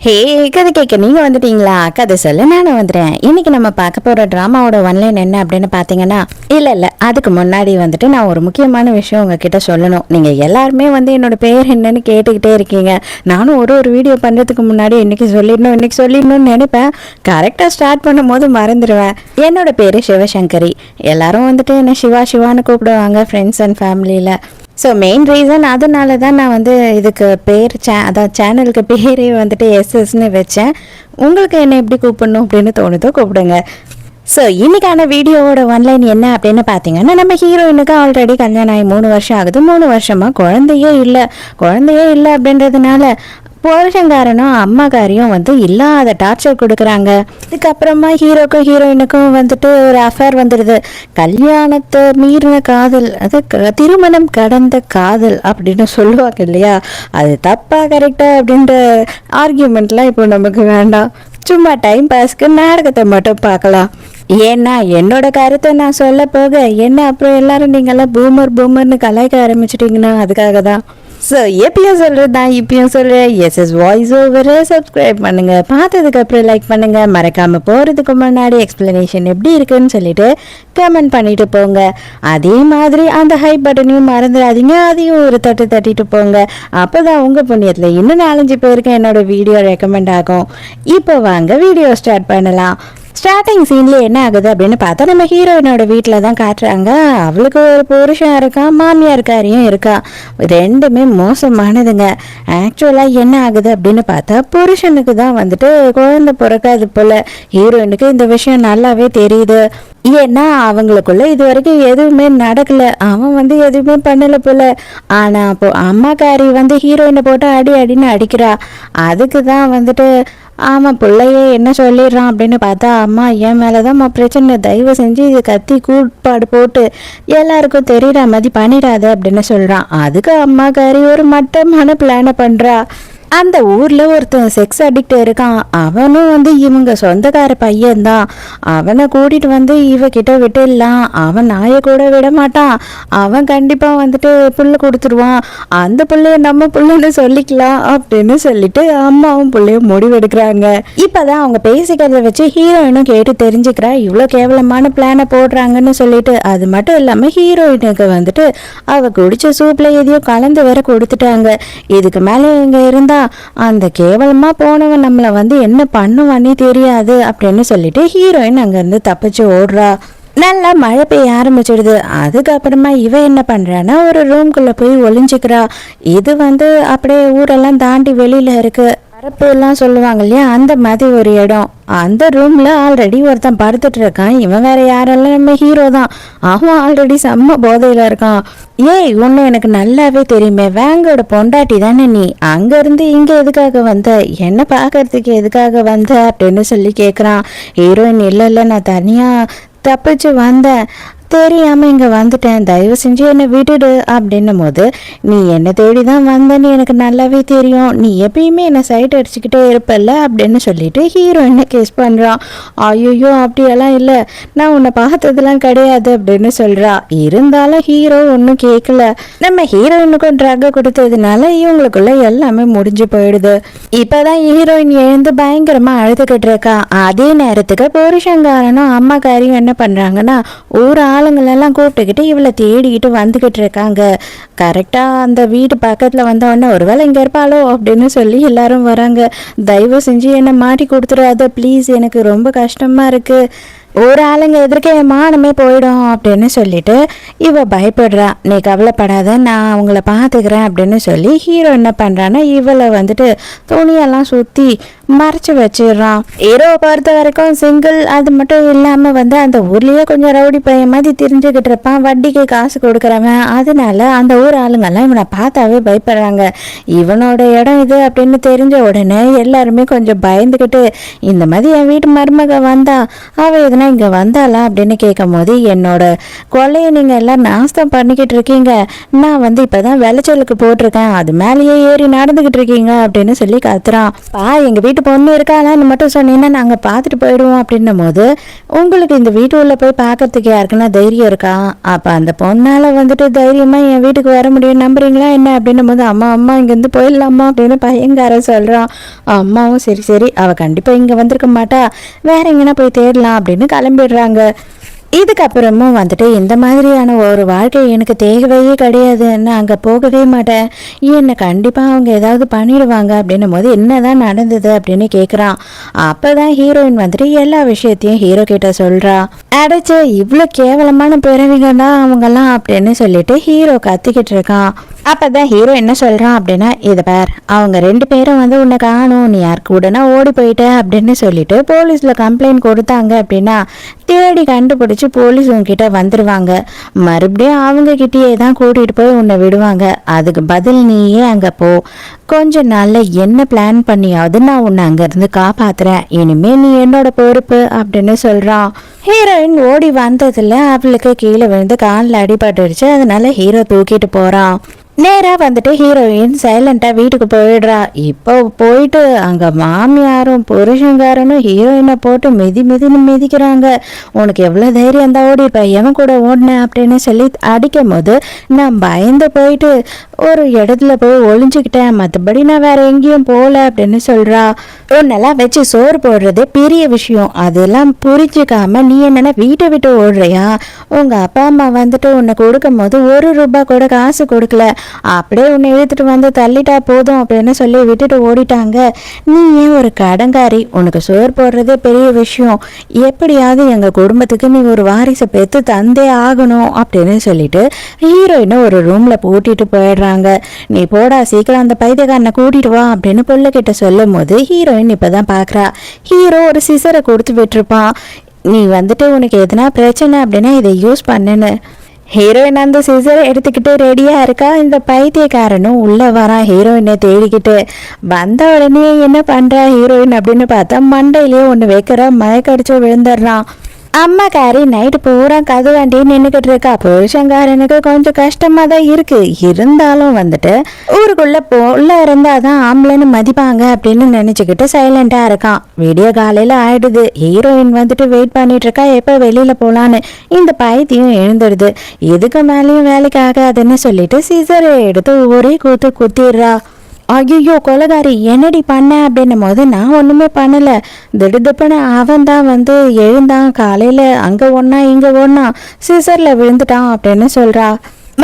ஹே, கதை கேட்க நீங்கள் வந்துட்டீங்களா? கதை சொல்ல நானும் வந்துடுறேன். இன்னைக்கு நம்ம பார்க்க போகிற ட்ராமாவோட ஒன்லைன் என்ன அப்படின்னு பார்த்தீங்கன்னா, இல்லை அதுக்கு முன்னாடி வந்துட்டு நான் ஒரு முக்கியமான விஷயம் உங்ககிட்ட சொல்லணும். நீங்கள் எல்லாருமே வந்து என்னோட பேர் என்னன்னு கேட்டுக்கிட்டே இருக்கீங்க. நானும் ஒரு வீடியோ பண்ணுறதுக்கு முன்னாடி இன்னைக்கு சொல்லிடணும்னு நினைப்பேன். கரெக்டாக ஸ்டார்ட் பண்ணும் போது மறந்துடுவேன். என்னோட பேர் சிவசங்கரி. எல்லாரும் வந்துட்டு என்ன சிவான்னு கூப்பிடுவாங்க ஃப்ரெண்ட்ஸ் அண்ட் ஃபேமிலியில். ஸோ மெயின் ரீசன் அதனால தான் நான் வந்து இதுக்கு பேர் அதாவது சேனலுக்கு பேரே வந்துட்டு எஸ்எஸ்ன்னு வச்சேன். உங்களுக்கு என்ன எப்படி கூப்பிடணும் அப்படின்னு தோணுதோ கூப்பிடுங்க. ஸோ இன்றைக்கான வீடியோவோட ஒன்லைன் என்ன அப்படின்னு பார்த்தீங்கன்னா, நம்ம ஹீரோயினுக்கு ஆல்ரெடி கல்யாணம் ஆகி 3 வருஷம் ஆகுது. 3 வருஷமாக குழந்தையே இல்லை அப்படின்றதுனால புருஷங்காரனும் அம்மாக்காரியும் வந்து இல்லாத டார்ச்சர் கொடுக்குறாங்க. இதுக்கப்புறமா ஹீரோக்கும் ஹீரோயினுக்கும் வந்துட்டு ஒரு அஃபேர் வந்துடுது. கல்யாணத்தை மீறின காதல், அது திருமணம் கடந்த காதல் அப்படின்னு சொல்லுவாங்க இல்லையா, அது தப்பா கரெக்டா அப்படின்ற ஆர்கியூமெண்ட்லாம் இப்போ நமக்கு வேண்டாம். சும்மா டைம் பாஸ்க்கு நாடகத்தை மட்டும் பார்க்கலாம். ஏன்னா என்னோட கருத்தை நான் சொல்ல போக என்ன அப்புறம் எல்லாரும் நீங்கள்லாம் பூமர்னு கலாய்க்க ஆரம்பிச்சிட்டிங்கன்னா அதுக்காக தான். ஸோ எப்பயும் சொல்கிறது தான் இப்பயும் சொல்கிறேன். எஸ்எஸ் வாய்ஸ் ஓவரை சப்ஸ்கிரைப் பண்ணுங்கள், பார்த்ததுக்கப்புறம் லைக் பண்ணுங்கள், மறக்காமல் போகிறதுக்கு முன்னாடி எக்ஸ்ப்ளனேஷன் எப்படி இருக்குன்னு சொல்லிட்டு கமெண்ட் பண்ணிட்டு போங்க. அதே மாதிரி அந்த ஹைப் பட்டனையும் மறந்துடாதீங்க, அதையும் ஒரு தட்டிட்டு போங்க. அப்போ தான் உங்கள் புண்ணியத்தில் இன்னும் 4-5 பேருக்கு என்னோட வீடியோ ரெக்கமெண்ட் ஆகும். இப்போ வாங்க வீடியோ ஸ்டார்ட் பண்ணலாம். ஸ்டார்டிங் சீன்ல என்ன ஆகுது அப்படின்னு பார்த்தா, நம்ம ஹீரோயினோட வீட்டில் தான் காட்டுறாங்க. அவளுக்கு ஒரு புருஷன் இருக்கான், மாமியார்காரியும் இருக்கா. ரெண்டுமே மோசமானதுங்க. ஆக்சுவலாக என்ன ஆகுது அப்படின்னு பார்த்தா, புருஷனுக்கு தான் வந்துட்டு குழந்தை பிறக்காது போல. ஹீரோயினுக்கு இந்த விஷயம் நல்லாவே தெரியுது. ஏன்னா அவங்களுக்குள்ள இது வரைக்கும் எதுவுமே நடக்கல, அவன் வந்து எதுவுமே பண்ணல போல. ஆனா அப்போ அம்மாக்காரி வந்து ஹீரோயினை போட்டு அடின்னு அடிக்கிறா. அதுக்கு தான் வந்துட்டு ஆமாம் பிள்ளையே என்ன சொல்லிடுறான் அப்படின்னு பார்த்தா, அம்மா என் மேலேதான் பிரச்சனை, தயவு செஞ்சு இது கத்தி கூட்பாடு போட்டு எல்லாருக்கும் தெரியுற மாதிரி பண்ணிடாது அப்படின்னு சொல்கிறான். அதுக்கு அம்மாக்காரி ஒரு மட்டமான பிளானை பண்ணுறா. அந்த ஊரில் ஒருத்தன் செக்ஸ் அடிக்ட் இருக்கான். அவனும் வந்து இவங்க சொந்தக்கார பையன்தான். அவனை கூட்டிகிட்டு வந்து இவகிட்ட விட்டுடலாம். அவன் நாயை கூட விட மாட்டான். அவன் கண்டிப்பாக வந்துட்டு புள்ள கொடுத்துருவான். அந்த பிள்ளைய நம்ம புள்ளன்னு சொல்லிக்கலாம் அப்படின்னு சொல்லிட்டு அம்மாவும் பிள்ளையும் முடிவெடுக்கிறாங்க. இப்போதான் அவங்க பேசிக்கிறத வச்சு ஹீரோயினும் கேட்டு தெரிஞ்சுக்கிறா இவ்வளோ கேவலமான பிளானை போடுறாங்கன்னு சொல்லிட்டு. அது மட்டும் இல்லாமல் ஹீரோயினுக்கு வந்துட்டு அவள் குடிச்ச சூப்பில் எதையோ கலந்து வேற கொடுத்துட்டாங்க. இதுக்கு மேலே இங்கே இருந்தா அந்த கேவலமா போனவன் நம்மளை வந்து என்ன பண்ணுவானே தெரியாது அப்படின்னு சொல்லிட்டு ஹீரோயின் அங்கிருந்து தப்பிச்சு ஓடுறா. நல்லா மழை பெய்ய ஆரம்பிச்சிடுது. அதுக்கப்புறமா இவ என்ன பண்றான்னா ஒரு ரூம்குள்ள போய் ஒளிஞ்சுக்கிறா. இது வந்து அப்படியே ஊரெல்லாம் தாண்டி வெளியில இருக்கு. பரப்பு எல்லாம் சொல்லுவாங்க இல்லையா, அந்த மாதிரி ஒரு இடம். அந்த ரூம்ல ஆல்ரெடி ஒருத்தன் படுத்துட்டு இருக்கான். இவன் வேற யாரெல்லாம் நம்ம ஹீரோ தான். அவன் ஆல்ரெடி செம்ம போதையில இருக்கான். ஏய் ஒன்னு எனக்கு நல்லாவே தெரியுமே, வேங்கோட பொண்டாட்டி தானே நீ, அங்க இருந்து இங்க எதுக்காக வந்த, என்ன பாக்குறதுக்கு எதுக்காக வந்த அப்படின்னு சொல்லி கேக்குறான். ஹீரோயின் இல்ல நான் தனியா தப்பிச்சு வந்தேன், தெரியாம இங்க வந்துட்டேன், தயவு செஞ்சு என்னை விட்டுடு அப்படின்னும் போது, நீ என்னை தேடி தான் வந்தேன்னு எனக்கு நல்லாவே தெரியும், நீ எப்பயுமே என்னை சைட் அடிச்சுக்கிட்டே இருப்பல்ல அப்படின்னு சொல்லிட்டு ஹீரோயினை கேஸ் பண்றான். ஐயோ அப்படியெல்லாம் இல்லை, நான் உன்னை பார்த்ததெல்லாம் கிடையாது அப்படின்னு சொல்றா. இருந்தாலும் ஹீரோ ஒன்றும் கேட்கல. நம்ம ஹீரோயினுக்கும் ட்ரக் கொடுத்ததுனால இவங்களுக்குள்ள எல்லாமே முடிஞ்சு போயிடுது. இப்பதான் ஹீரோயின் எழுந்து பயங்கரமா அழுதுகிட்டு இருக்கா. அதே நேரத்துக்கு புருஷங்காரனும் அம்மாக்காரியும் என்ன பண்றாங்கன்னா ஒரு ஆளுங்களெல்லாம் கூப்பிட்டுக்கிட்டு இவளை தேடிக்கிட்டு வந்துக்கிட்டு இருக்காங்க. கரெக்டாக அந்த வீடு பக்கத்தில் வந்தவொடனே ஒருவேளை இங்கே இருப்பாளோ அப்படின்னு சொல்லி எல்லாரும் வராங்க. தயவு செஞ்சு என்னை மாட்டி கொடுத்துடாத ப்ளீஸ், எனக்கு ரொம்ப கஷ்டமாக இருக்குது, ஒரு ஆளுங்க எதிர்க்க என் மானமே போயிடும் அப்படின்னு சொல்லிட்டு இவ பயப்படுறா. நீ கவலைப்படாத, நான் அவங்கள பார்த்துக்கிறேன் அப்படின்னு சொல்லி ஹீரோ என்ன பண்ணுறான்னா இவளை வந்துட்டு துணியெல்லாம் சுற்றி மறைச்சி வச்சிடுறான். ஹீரோவை பொறுத்த வரைக்கும் சிங்கிள், அது மட்டும் இல்லாமல் வந்து அந்த ஊர்லேயே கொஞ்சம் ரவுடி பையன் மாதிரி தெரிஞ்சுக்கிட்டு இருப்பான், வட்டிக்கு காசு கொடுக்குறவன். அதனால அந்த ஊர் ஆளுங்கெல்லாம் இவனை பார்த்தாவே பயப்படுறாங்க. இவனோட இடம் இது அப்படின்னு தெரிஞ்ச உடனே எல்லாருமே கொஞ்சம் பயந்துக்கிட்டு, இந்த மாதிரி என் வீட்டு மருமக வந்தா அவள் பார்த்தீங்கன்னா இங்கே வந்தாளா அப்படின்னு கேட்கும் போது, என்னோட கொள்ளையை நீங்கள் எல்லாம் நாஸ்தம் பண்ணிக்கிட்டு இருக்கீங்க, நான் வந்து இப்போ தான் விளைச்சலுக்கு போட்டிருக்கேன், அது மேலேயே ஏறி நடந்துக்கிட்டு இருக்கீங்க அப்படின்னு சொல்லி கத்துறான். எங்கள் வீட்டு பொண்ணு இருக்காளான்னு மட்டும் சொன்னீங்கன்னா நாங்கள் பார்த்துட்டு போயிடுவோம் அப்படின்னும் போது, உங்களுக்கு இந்த வீட்டு உள்ள போய் பார்க்கறதுக்கு யாருக்குன்னா தைரியம் இருக்கா? அப்போ அந்த பொண்ணால் வந்துட்டு தைரியமாக என் வீட்டுக்கு வர முடியும் நம்புறீங்களா என்ன அப்படின்னும் போது, அம்மா இங்கேருந்து போயிடலாமா அப்படின்னு பையங்கார சொல்கிறான். அம்மாவும் சரி சரி அவள் கண்டிப்பாக இங்கே வந்திருக்க மாட்டா, வேற எங்கன்னா போய் தேடலாம் அப்படின்னு கிளம்பிடுறாங்க. இதுக்கப்புறமும் வந்துட்டு இந்த மாதிரியான ஒரு வாழ்க்கை எனக்கு தேவையே கிடையாது, நான் அங்கே போகவே மாட்டேன், என்னை கண்டிப்பாக அவங்க ஏதாவது பண்ணிடுவாங்க அப்படின்னும் போது என்னதான் நடந்தது அப்படின்னு கேட்குறான். அப்போ தான் ஹீரோயின் வந்துட்டு எல்லா விஷயத்தையும் ஹீரோ கிட்ட சொல்கிறா. அடைச்ச இவ்வளோ கேவலமான பிறவிங்க தான் அவங்கெல்லாம் அப்படின்னு சொல்லிட்டு ஹீரோ கத்திக்கிட்டு இருக்கான். அப்போ தான் ஹீரோ என்ன சொல்கிறான் அப்படின்னா, இதை பார், அவங்க 2 பேரும் வந்து உன்னை காணும், நீ யாருக்கு கூடனா ஓடி போயிட்ட அப்படின்னு சொல்லிட்டு போலீஸில் கம்ப்ளைண்ட் கொடுத்தாங்க அப்படின்னா தேடி கண்டுபிடிச்சி போலீஸ் உங்ககிட்ட வந்துடுவாங்க, மறுபடியும் அவங்க கிட்டேயே தான் கூட்டிகிட்டு போய் உன்னை விடுவாங்க, அதுக்கு பதில் நீயே அங்கே போ, கொஞ்ச நாளில் என்ன பிளான் பண்ணியாவது நான் உன்னை அங்கேருந்து காப்பாற்றுறேன், இனிமே நீ என்னோட பொறுப்பு அப்படின்னு சொல்கிறான். ஹீரோயின் ஓடி வந்ததில் அவளுக்கு கீழே விழுந்து காலில் அடிபட்டுருச்சு, அதனால ஹீரோ தூக்கிட்டு போகிறான். நேராக வந்துட்டு ஹீரோயின் சைலண்டாக வீட்டுக்கு போயிடுறா. இப்போ போயிட்டு அங்கே மாமியாரும் புருஷங்காரனும் ஹீரோயினை போட்டு மிதின்னு மிதிக்கிறாங்க. உனக்கு எவ்வளோ தைரியம் இருந்தால் ஓடி இப்போ எவன் கூட ஓடினேன் அப்படின்னு சொல்லி அடிக்கும் போது நான் பயந்து போயிட்டு ஒரு இடத்துல போய் ஒளிஞ்சுக்கிட்டேன், மற்றபடி நான் வேற எங்கேயும் போகல அப்படின்னு சொல்கிறா. உன்னெல்லாம் வச்சு சோறு போடுறது பெரிய விஷயம், அதெல்லாம் புரிஞ்சுக்காம நீ என்னென்ன வீட்டை விட்டு ஓடுறியா? உங்கள் அப்பா அம்மா வந்துட்டு உன்னை கொடுக்கும் போது ₹1 கூட காசு கொடுக்கல, அப்படியே உன்னை இழுத்துட்டு வந்து தள்ளிட்டா போதும் அப்படின்னு சொல்லி விட்டுட்டு ஓடிட்டாங்க, நீ ஏன் ஒரு கடங்காரி, உனக்கு சோறு போடுறதே பெரிய விஷயம், எப்படியாவது எங்கள் குடும்பத்துக்கு நீ ஒரு வாரிசை பெற்று தந்தே ஆகணும் அப்படின்னு சொல்லிட்டு ஹீரோயினை ஒரு ரூமில் பூட்டிட்டு போயிடுறாங்க. நீ போடா சீக்கிரம் அந்த பைத்தியக்காரனை கூட்டிட்டு வா அப்படின்னு பிள்ளைகிட்ட சொல்லும் போது ஹீரோயின் இப்போதான் பார்க்குறா. ஹீரோ ஒரு சிசரை கொடுத்து விட்டுருப்பான், நீ வந்துட்டு உனக்கு எதனா பிரச்சனை அப்படின்னா இதை யூஸ் பண்ணுன்னு. ஹீரோயின் அந்த சிசரை எடுத்துக்கிட்டு ரெடியாக இருக்கா. இந்த பைத்தியக்காரனும் உள்ளே வரான் ஹீரோயினை தேடிக்கிட்டு. வந்த உடனே என்ன பண்ணுறா ஹீரோயின் அப்படின்னு பார்த்தா மண்டையிலேயே ஒன்று வைக்கிற மயக்கடிச்சு விழுந்துடுறான். அம்மாக்காரி நைட்டு பூரா கதுவாண்டி நின்றுக்கிட்டு இருக்கா. புருஷங்காரனுக்கு கொஞ்சம் கஷ்டமாக தான் இருக்குது, இருந்தாலும் வந்துட்டு ஊருக்குள்ளே உள்ள இருந்தால் தான் ஆம்பளைன்னு மதிப்பாங்க அப்படின்னு நினச்சிக்கிட்டு சைலண்ட்டாக இருக்கான். விடிய காலையில் ஆயிடுது. ஹீரோயின் வந்துட்டு வெயிட் பண்ணிட்டு இருக்கா எப்போ வெளியில் போகலான்னு. இந்த பைத்தியம் எழுந்துடுது. இதுக்கு மேலேயும் வேலைக்கு ஆகாதுன்னு சொல்லிட்டு சிசரை எடுத்து ஒரே குத்திடுறா. ஐயோ கொலகாரி என்னடி பண்ண அப்படின்னும் போது, நான் ஒன்றுமே பண்ணலை, திடுதிப்புன்னு அவன் தான் வந்து எழுந்தான், காலையில் அங்கே ஒன்றா இங்கே ஒன்றா சிசரில் விழுந்துட்டான் அப்படின்னு சொல்கிறா.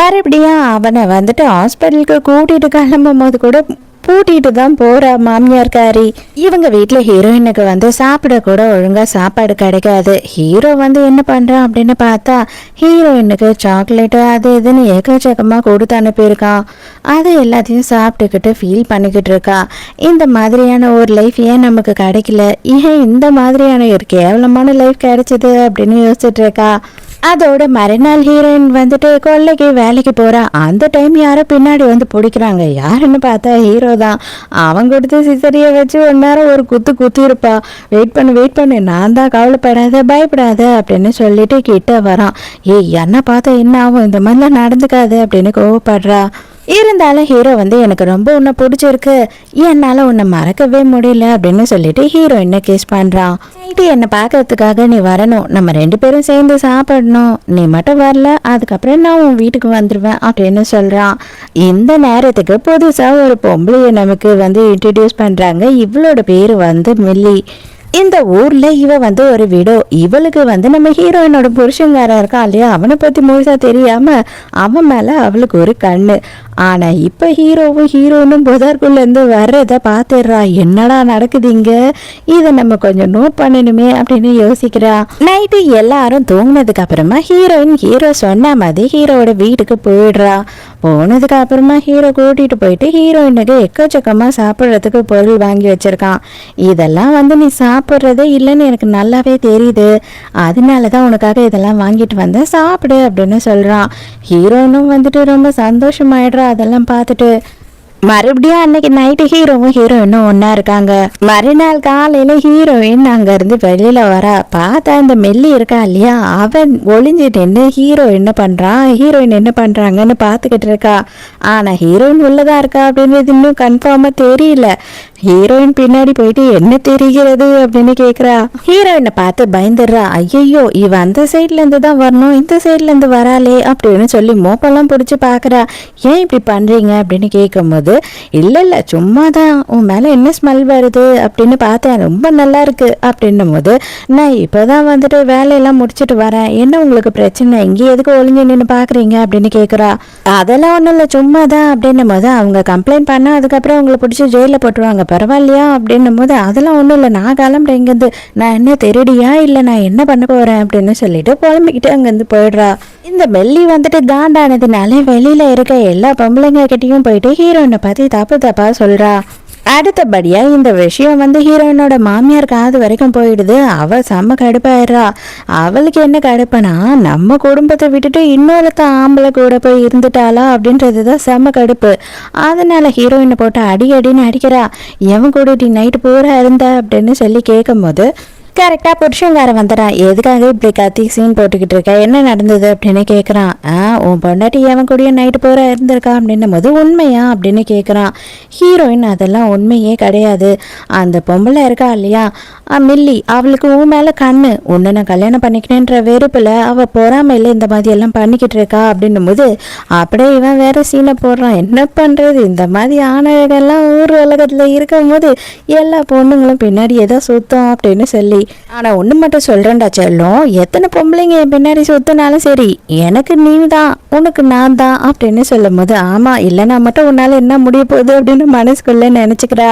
மறுபடியும் அவனை வந்துட்டு ஹாஸ்பிட்டலுக்கு கூட்டிகிட்டு கிளம்பும் போது கூட பூட்டிட்டு தான் போறா மாமியார்காரி. இவங்க வீட்டில் ஹீரோயினுக்கு வந்து சாப்பிட கூட ஒழுங்காக சாப்பாடு கிடைக்காது. ஹீரோ வந்து என்ன பண்ணுறான் அப்படின்னு பார்த்தா ஹீரோயினுக்கு சாக்லேட்டு அது இதுன்னு ஏக்கச்சக்கமாக கொடுத்து அனுப்பியிருக்கான். அது எல்லாத்தையும் சாப்பிட்டுக்கிட்டு ஃபீல் பண்ணிக்கிட்டு இருக்கா. இந்த மாதிரியான ஒரு லைஃப் ஏன் நமக்கு கிடைக்கல, ஏன் இந்த மாதிரியான ஒரு கேவலமான லைஃப் கிடைச்சது அப்படின்னு யோசிச்சுட்டு இருக்கா. அதோட மறுநாள் ஹீரோயின் வந்துட்டு கொல்லைக்கு வேலைக்கு போறா. அந்த டைம் யாரோ பின்னாடி வந்து பிடிக்கிறாங்க. யாருன்னு பார்த்தா ஹீரோ தான். அவன் கொடுத்து சிசரிய வச்சு 1 நேரம் ஒரு குத்தி இருப்பா. வெயிட் பண்ணு நான் தான், கவலைப்படாத பயப்படாத அப்படின்னு சொல்லிட்டு கிட்ட வரான். என்ன பார்த்தா என்ன ஆகும், இந்த மாதிரிலாம் நடந்துக்காது அப்படின்னு கோவப்படுறா. இருந்தாலும் ஹீரோ வந்து எனக்கு ரொம்ப உன்னை பிடிச்சிருக்கு, என்னால் உன்னை மறக்கவே முடியல அப்படின்னு சொல்லிட்டு ஹீரோயினை கிஸ் பண்ணுறான். நைட்டு என்னை பார்க்கறதுக்காக நீ வரணும், நம்ம 2 பேரும் சேர்ந்து சாப்பிடணும், நீ மட்டும் வரல அதுக்கப்புறம் நான் உன் வீட்டுக்கு வந்துடுவேன் அப்படின்னு சொல்கிறான். இந்த நேரத்துக்கு புதுசாக ஒரு பொம்பளையை நமக்கு வந்து இன்ட்ரடியூஸ் பண்ணுறாங்க. இவளோட பேர் வந்து மில்லி. இந்த ஊர்ல இவ வந்து ஒரு விடோ. இவளுக்கு வந்து நம்ம ஹீரோயினோட புருஷங்காரன் இருக்கான் இல்லையா, அவனை பத்தி முழுசா தெரியாம அவன் மேல அவளுக்கு ஒரு கண்ணு. ஆனா இப்ப ஹீரோவும் ஹீரோயினும் புதற்குள்ள இருந்து வர்றத பாத்துடுறா. என்னடா நடக்குது இங்க, இதை நம்ம கொஞ்சம் நோட் பண்ணணுமே அப்படின்னு யோசிக்கிறா. நைட்டு எல்லாரும் தூங்கினதுக்கு அப்புறமா ஹீரோ சொன்ன மாதிரி ஹீரோட வீட்டுக்கு போயிடுறா. போனதுக்கு அப்புறமா ஹீரோ கூட்டிட்டு போயிட்டு ஹீரோயினுக்கு எக்கச்சக்கமா சாப்பிட்றதுக்கு பொருள் வாங்கி வச்சிருக்கான். இதெல்லாம் வந்து நீ சாப்பிட்றதே இல்லைன்னு எனக்கு நல்லாவே தெரியுது, அதனாலதான் உனக்காக இதெல்லாம் வாங்கிட்டு வந்தேன், சாப்பிடு அப்படின்னு சொல்றான். ஹீரோயினும் வந்துட்டு ரொம்ப சந்தோஷமாயிடுறா அதெல்லாம் பார்த்துட்டு. மறுபடியும் அன்னைக்கு நைட்டு ஹீரோவும் ஹீரோயினும் ஒன்னா இருக்காங்க. மறுநாள் காலையில ஹீரோயின் அங்க இருந்து வெளியில வரா. பார்த்தா இந்த மெல்லி இருக்கா இல்லையா, அவன் ஒளிஞ்சிட்டு நின்று ஹீரோயின் என்ன பண்றாங்கன்னு பாத்துக்கிட்டு இருக்கா. ஆனா ஹீரோயின் உள்ளதா இருக்கா அப்படின்றது இன்னும் கன்ஃபார்மா தெரியல. ஹீரோயின் பின்னாடி போயிட்டு என்ன தெரிகிறது அப்படின்னு கேக்குறா. ஹீரோயினை பார்த்து பயந்துடுறா. ஐயோ இவ அந்த சைட்ல இருந்து தான் வரணும், இந்த சைட்ல இருந்து வராளே அப்படின்னு சொல்லி மோப்பெல்லாம் பிடிச்சி பாக்குறா. ஏன் இப்படி பண்றீங்க அப்படின்னு கேட்கும் போது, இல்ல சும்மா தான், உன் மேல என்ன ஸ்மெல் வருது அப்படின்னு பார்த்தேன், ரொம்ப நல்லா இருக்கு அப்படின்னும் போது, நான் இப்பதான் வந்துட்டு வேலையெல்லாம் முடிச்சுட்டு வரேன், என்ன உங்களுக்கு பிரச்சனை, இங்க எதுக்கு ஒளிஞ்சு நின்று பாக்குறீங்க அப்படின்னு கேக்குறா. அதெல்லாம் ஒண்ணும் இல்ல சும்மா தான் அப்படின்னும் போது, அவங்க கம்ப்ளைண்ட் பண்ணா அதுக்கப்புறம் உங்களை பிடிச்சி ஜெயில போட்டுருவாங்க, பரவாயில்லையா அப்படின்னும் போது, அதெல்லாம் ஒன்றும் இல்லை, நான் கிளம்புறேன் இங்கேருந்து, நான் என்ன திருடியா இல்லை நான் என்ன பண்ண போகிறேன் அப்படின்னு சொல்லிட்டு புலம்பிக்கிட்டு அங்கேருந்து போயிடுறா. இந்த மெல்லி வந்துட்டு காண்டானதுனால வெளியில் இருக்க எல்லா பொம்பளைங்க கிட்டேயும் போயிட்டு ஹீரோயினை பற்றி தப்பா சொல்கிறா. அடுத்தபடியா இந்த விஷயம் வந்து ஹீரோயினோட மாமியார் காது வரைக்கும் போயிடுது. அவ செம்ம கடுப்பாயிடுறா. அவளுக்கு என்ன கடுப்புனா, நம்ம குடும்பத்தை விட்டுட்டு இன்னொருத்த ஆம்பளை கூட போய் இருந்துட்டாளா அப்படின்றதுதான் செம்ம கடுப்பு. அதனால ஹீரோயினை போட்டு அடின்னு அடிக்கிறா. எவன் கூட நைட்டு பூரா இருந்த அப்படின்னு சொல்லி கேட்கும் போது, கரெக்டாக புருஷங்காரன் வந்துடான். எதுக்காக இப்படி கத்தி சீன் போட்டுக்கிட்டு இருக்க, என்ன நடந்தது அப்படின்னு கேட்குறான். உன் பொண்டாட்டி அவன் கூடிய நைட்டு பூரா இருந்திருக்கா அப்படின்னும் போது, உண்மையா அப்படின்னு கேட்குறான். ஹீரோயின் அதெல்லாம் உண்மையே கிடையாது, அந்த பொம்பளை இருக்கா இல்லையா மில்லி, அவளுக்கு உன் மேலே கண்ணு, உன்னை நான் கல்யாணம் பண்ணிக்கணுன்ற வெறுப்பில் அவள் பொறாமையில் இந்த மாதிரி எல்லாம் பண்ணிக்கிட்டு இருக்கா அப்படின்னும் போது, அப்படியே இவன் வேற சீனை போடுறான். என்ன பண்ணுறது, இந்த மாதிரி ஆணவங்கள்லாம் ஊர் உலகத்தில் இருக்கும் போது எல்லா பொண்ணுங்களும் பின்னாடி ஏதோ சுத்தம் அப்படின்னு சொல்லி. ஆனா ஒண்ணு மட்டும் சொல்றேன்டா செல்லம், எத்தனை பொம்பளைங்க பின்னாடி சுத்தினாலும் சரி, எனக்கு நீ தான், உனக்கு நான் தான் அப்படின்னு சொல்லும் போது, ஆமா இல்லைன்னா மட்டும் உன்னால என்ன முடிய போகுது அப்படின்னு மனசுக்குள்ள நினைச்சுக்கிறா.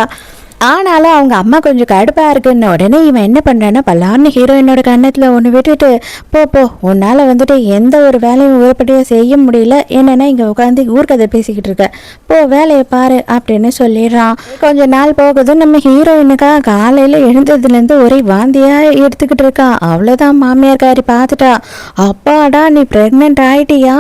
ஆனாலும் அவங்க அம்மா கொஞ்சம் கடுப்பாக இருக்குன்னு உடனே இவன் என்ன பண்ணுறான்னா, பல்லான்னு ஹீரோயினோட கன்னத்தில் ஒன்று விட்டுட்டு, போ உன்னால் வந்துட்டு எந்த ஒரு வேலையும் உருப்படியாக செய்ய முடியல, என்னென்னா இங்கே உட்காந்து ஊர்க்கதை பேசிக்கிட்டு இருக்க, போ வேலையை பாரு அப்படின்னு சொல்லிடுறான். கொஞ்ச நாள் போகுது. நம்ம ஹீரோயினுக்கா காலையில் எழுந்ததுலேருந்து ஒரே வாந்தியாக எடுத்துக்கிட்டு இருக்கான். அவ்வளோதான் மாமியார்காரி பார்த்துட்டா. அப்பாடா நீ ப்ரெக்னென்ட் ஆகிட்டியா,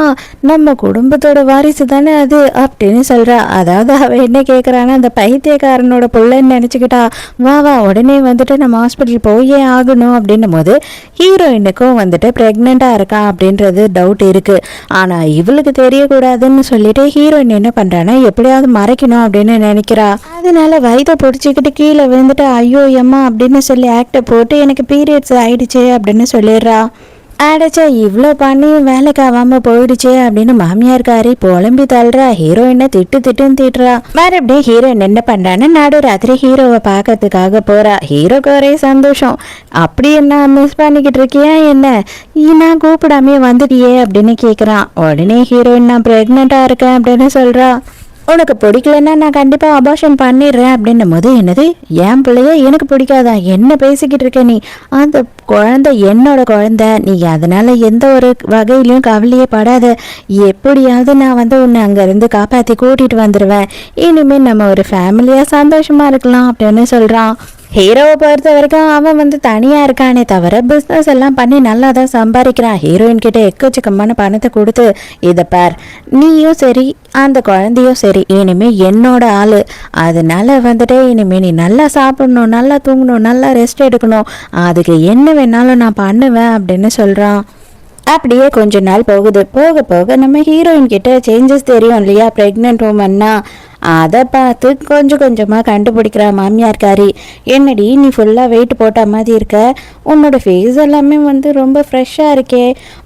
நம்ம குடும்பத்தோட வாரிசு தானே அது அப்படின்னு சொல்கிறா. அதாவது அவள் என்ன கேட்குறான்னா, அந்த பைத்தியக்காரனோட பிள்ளைன்னு நினச்சிக்கிட்டா. வா உடனே வந்துட்டு நம்ம ஹாஸ்பிட்டல் போயே ஆகணும் அப்படின்னும் போது, ஹீரோயினுக்கும் வந்துட்டு ப்ரெக்னெண்ட்டாக இருக்கா அப்படின்றது டவுட் இருக்குது. ஆனால் இவளுக்கு தெரியக்கூடாதுன்னு சொல்லிட்டு ஹீரோயின் என்ன பண்ணுறான்னா, எப்படியாவது மறைக்கணும் அப்படின்னு நினைக்கிறா. அதனால வயிற்றை பிடிச்சிக்கிட்டு கீழே விழுந்துட்டு, ஐயோ எம்மா அப்படின்னு சொல்லி ஆக்டை போட்டு, எனக்கு பீரியட்ஸ் ஆயிடுச்சு அப்படின்னு சொல்லிடுறா. அடைச்சா இவ்வளோ பண்ணி வேலைக்கு ஆகாம போயிடுச்சு அப்படின்னு மாமியார்காரி புலம்பி தள்ளுறா. ஹீரோயினை திட்டுன்னு திட்டுறா. மறுபடியும் ஹீரோயின் என்ன பண்றான்னு நடு ராத்திரி ஹீரோவை பார்க்கறதுக்காக போறா. ஹீரோக்கு ஒரே சந்தோஷம். அப்படி என்ன மிஸ் பண்ணிக்கிட்டு இருக்கியா என்ன, நான் கூப்பிடாமே வந்துட்டியே அப்படின்னு கேட்குறான். உடனே ஹீரோயின் நான் ப்ரெக்னெண்டா இருக்கேன் அப்படின்னு சொல்றா. உனக்கு பிடிக்கலன்னா நான் கண்டிப்பாக அபார்ஷன் பண்ணிடுறேன் அப்படின்னும் போது, என்னது என் பிள்ளைய எனக்கு பிடிக்காதா, என்ன பேசிக்கிட்டு இருக்க நீ, அந்த குழந்தை என்னோட குழந்தை, நீ அதனால எந்த ஒரு வகையிலையும் கவலையே படாத, எப்படியாவது நான் வந்து உன்னை அங்கேருந்து காப்பாற்றி கூட்டிகிட்டு வந்துடுவேன், இனிமேல் நம்ம ஒரு ஃபேமிலியாக சந்தோஷமாக இருக்கலாம் அப்படின்னு சொல்கிறான். ஹீரோவை பொறுத்த வரைக்கும் அவன் வந்து தனியாக இருக்கானே தவிர பிஸ்னஸ் எல்லாம் பண்ணி நல்லா தான் சம்பாதிக்கிறான். ஹீரோயின் கிட்ட எக்கச்சக்கமான பணத்தை கொடுத்து, இதை பார் நீயும் சரி அந்த குழந்தையும் சரி இனிமேல் என்னோட ஆள், அதனால வந்துட்டு இனிமேல் நீ நல்லா சாப்பிடணும், நல்லா தூங்கணும், நல்லா ரெஸ்ட் எடுக்கணும், அதுக்கு என்ன வேணாலும் நான் பண்ணுவேன் அப்படின்னு சொல்கிறான். அப்படியே கொஞ்ச நாள் போகுது. போக போக நம்ம ஹீரோயின் கிட்ட சேஞ்சஸ் தெரியும் இல்லையா, ப்ரெக்னென்ட் உமன்னா, அதை பார்த்து கொஞ்சம் கொஞ்சமாக கண்டுபிடிக்கிறா மாமியார்காரி. என்னடி நீ ஃபுல்லாக வெயிட் போட்ட மாதிரி இருக்க, உன்னோட ஃபேஸ் எல்லாமே வந்து ரொம்ப ஃப்ரெஷ்ஷாக இருக்கே,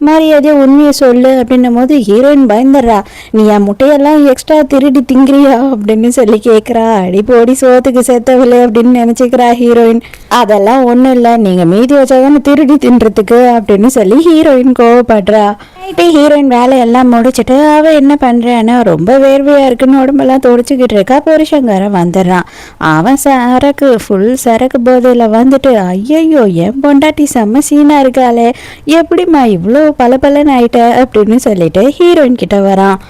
மரியாதையாக உண்மையை சொல்லு அப்படின்னும் போது ஹீரோயின் பயந்துடுறா. நீ என் முட்டையெல்லாம் எக்ஸ்ட்ரா திருடி திங்கிறியா அப்படின்னு சொல்லி கேட்குறா. அடி போடி சோத்துக்கு செத்தவில்லை அப்படின்னு நினச்சிக்கிறா ஹீரோயின். அதெல்லாம் ஒன்றும் இல்லை, நீங்கள் மீதி வச்சாதானே திருடி தின்றதுக்கு அப்படின்னு சொல்லி ஹீரோயின் கோவப்படுறா. நைட்டு ஹீரோயின் வேலையெல்லாம் முடிச்சுட்டு அவள் என்ன பண்ணுறான்னா, ரொம்ப வேர்வையாக இருக்குன்னு உடம்பெல்லாம் துடிச்சிக்கிட்டு இருக்கா. புருஷங்காரன் வந்துடுறான். அவன் ஃபுல் சரக்கு போதையில் வந்துட்டு, ஐயையோ என் பொண்டாட்டி செம்ம சீனாக இருக்காளே, எப்படிம்மா இவ்வளோ பலன்னு ஆயிட்ட அப்படின்னு சொல்லிட்டு ஹீரோயின் கிட்ட வரான்.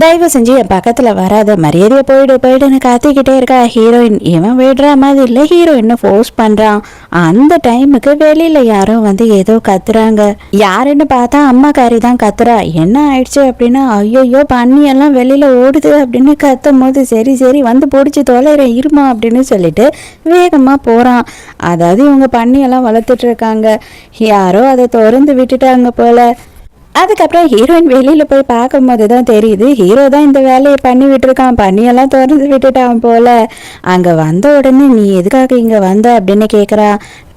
தயவு செஞ்சு என் பக்கத்துல வராத, மரியாதையை போயிடுன்னு கத்திக்கிட்டே இருக்கா ஹீரோயின். இவன் விடுற மாதிரி இல்லை, ஹீரோயின்னு ஃபோர்ஸ் பண்றான். அந்த டைமுக்கு வெளியில யாரும் வந்து ஏதோ கத்துறாங்க. யாருன்னு பார்த்தா அம்மாக்காரி தான் கத்துறா. என்ன ஆயிடுச்சு அப்படின்னா, ஐயோ பண்ணி எல்லாம் வெளியில ஓடுது அப்படின்னு கத்தும் போது, சரி வந்து பிடிச்சி தொலைற இருமா அப்படின்னு சொல்லிட்டு வேகமா போறான். அதாவது இவங்க பண்ணி எல்லாம் வளர்த்துட்டு இருக்காங்க, யாரோ அதை திறந்து விட்டுட்டாங்க போல. அதுக்கப்புறம் ஹீரோயின் வெளியில போய் பார்க்கும் போது தான் தெரியுது, ஹீரோ தான் இந்த வேலையை பண்ணி விட்டுருக்கான், பண்ணியெல்லாம் திறந்து விட்டுட்டான் போல. அங்க வந்த உடனே நீ எதுக்காக இங்க வந்த அப்படின்னு கேக்குறா.